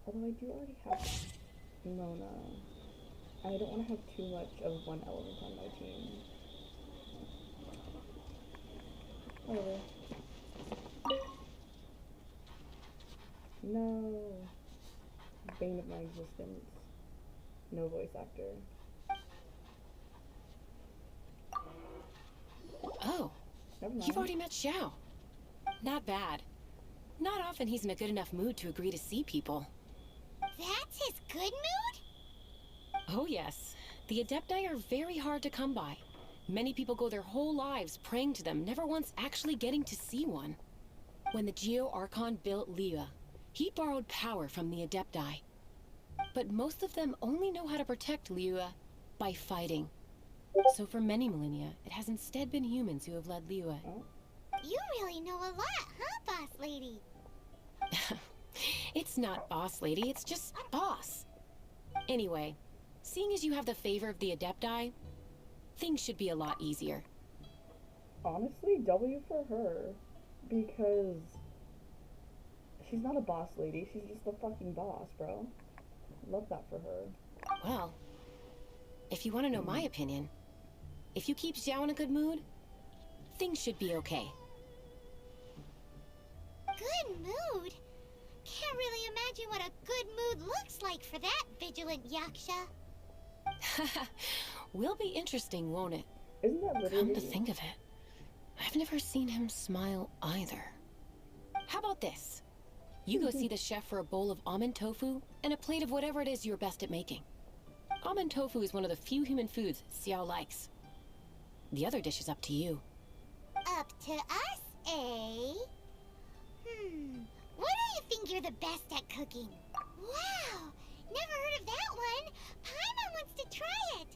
Although I do already have Mona. And I don't want to have too much of one element on my team. Whatever. No. Bane of my existence. No voice actor. Oh, Never mind. you've already met Xiao. Not bad. Not often he's in a good enough mood to agree to see people. That's his good mood? Oh yes. The Adepti are very hard to come by. Many people go their whole lives praying to them, never once actually getting to see one. When the Geo Archon built Liyue, he borrowed power from the Adepti. But most of them only know how to protect Liyue by fighting. So for many millennia, it has instead been humans who have led Liyue. You really know a lot, huh, boss lady? It's not boss lady, it's just boss. Anyway, seeing as you have the favor of the Adepti, things should be a lot easier. Honestly, W for her. Because she's not a boss lady, she's just the fucking boss, bro. Love that for her. Well, if you want to know my opinion, if you keep Xiao in a good mood, things should be okay. Good mood? Can't really imagine what a good mood looks like for that vigilant Yaksha. Will be interesting, won't it? Isn't that literally... Come to think of it, I've never seen him smile either. How about this? You go see the chef for a bowl of almond tofu and a plate of whatever it is you're best at making. Almond tofu is one of the few human foods Xiao likes. The other dish is up to you. Up to us, eh? What do you think you're the best at cooking? Wow! Never heard of that one! Paimon wants to try it!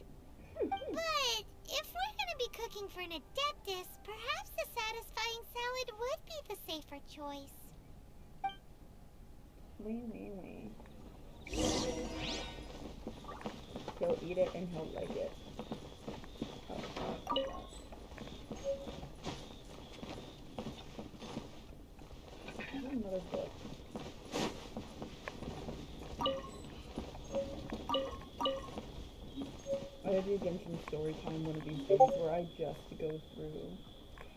But if we're gonna be cooking for an Adeptus, perhaps the satisfying salad would be the safer choice. Wee. He'll eat it and he'll like it. Another book. I gotta do Genshin story time one of these days where I just go through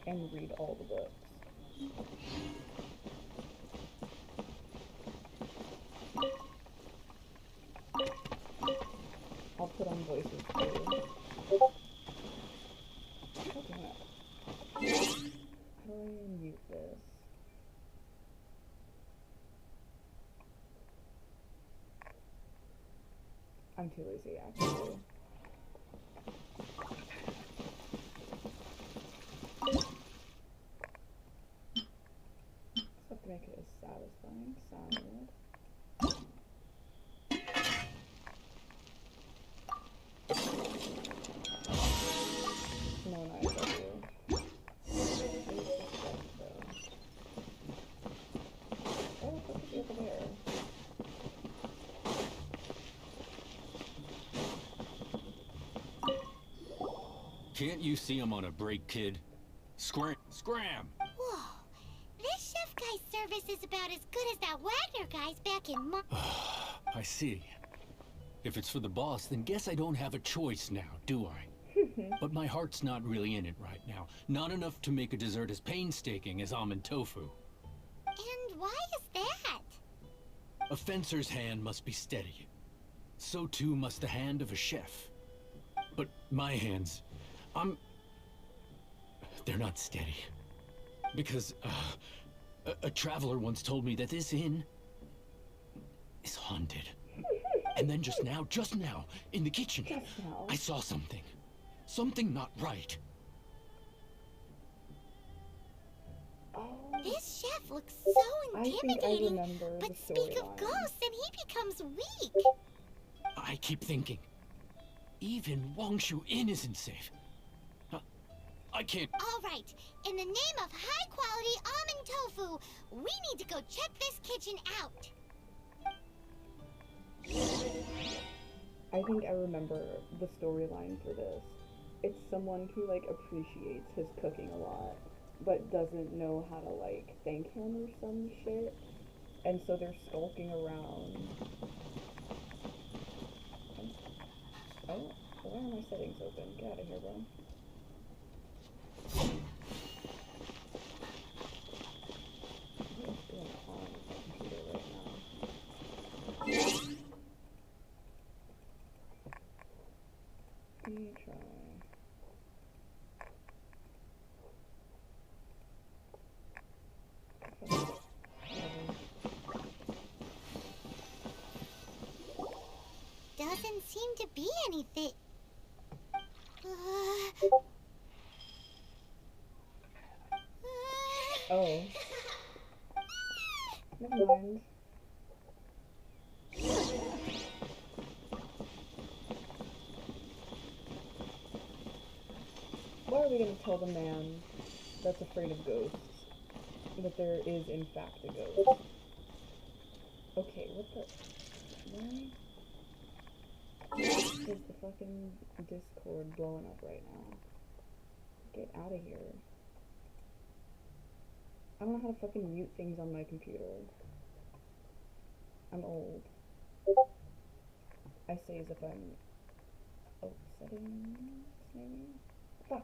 and read all the books. I'll put on voices too. Okay. How do I mute this? I'm too lazy, actually. Just have to make it as satisfying salad. No, not W. Oh, what is over there? Can't you see I'm on a break, kid? Scram! Whoa. This chef guy's service is about as good as that Wagner guy's back in I see. If it's for the boss, then guess I don't have a choice now, do I? But my heart's not really in it right now. Not enough to make a dessert as painstaking as almond tofu. And why is that? A fencer's hand must be steady. So too must the hand of a chef. But my hands, they're not steady. Because, a traveler once told me that this inn is haunted. And then just now, in the kitchen, I saw something. Something not right. This chef looks so intimidating, but speak of ghosts and he becomes weak. I keep thinking, even Wangshu Inn isn't safe. I can't... All right, in the name of high-quality almond tofu, we need to go check this kitchen out. I think I remember the storyline for this. It's someone who, like, appreciates his cooking a lot, but doesn't know how to, like, thank him or some shit. And so they're skulking around. Oh, why are my settings open? Get out of here, bro. What is going on with my computer right now? Let me try. Doesn't seem to be anything. Oh. Never mind. Why are we gonna tell the man that's afraid of ghosts that there is in fact a ghost? Okay, what the... Why is the fucking Discord blowing up right now? Get out of here. I don't know how to fucking mute things on my computer. I'm old. I say as if I'm... Oh, settings, maybe? Fuck.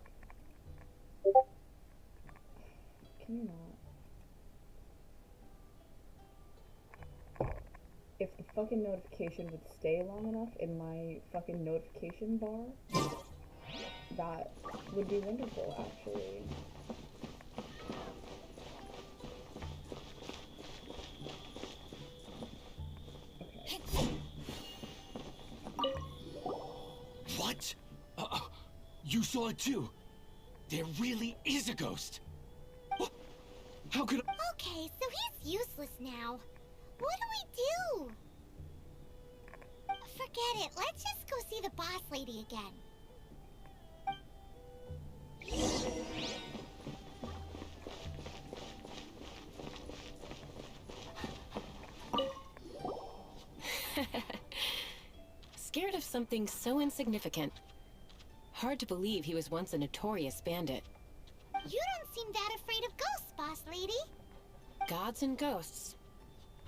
Can you not? If the fucking notification would stay long enough in my fucking notification bar, that would be wonderful, actually. What? You saw it too? There really is a ghost? What? How could I... Okay, so he's useless now. What do we do? Forget it. Let's just go see the boss lady again. Scared of something so insignificant. Hard to believe he was once a notorious bandit. You don't seem that afraid of ghosts, boss lady. Gods and ghosts.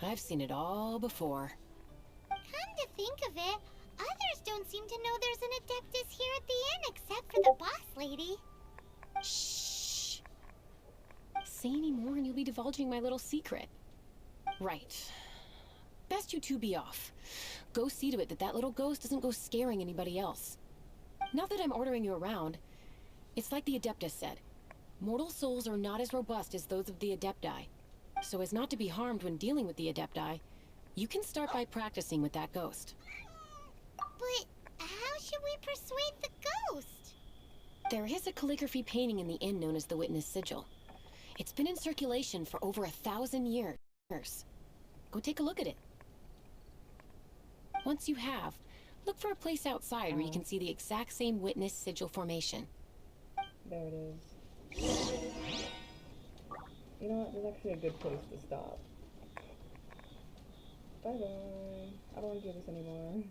I've seen it all before. Come to think of it, others don't seem to know there's an Adeptus here at the inn except for the boss lady. Shh. Say any more and you'll be divulging my little secret. Right. Best you two be off. Go see to it that that little ghost doesn't go scaring anybody else. Now that I'm ordering you around, it's like the Adeptus said. Mortal souls are not as robust as those of the Adepti. So as not to be harmed when dealing with the Adepti, you can start by practicing with that ghost. But how should we persuade the ghost? There is a calligraphy painting in the inn known as the Witness Sigil. It's been in circulation for over 1,000 years. Go take a look at it. Once you have, look for a place outside where you can see the exact same Witness Sigil formation. There it is. You know what? There's actually a good place to stop. Bye-bye. I don't want to do this anymore.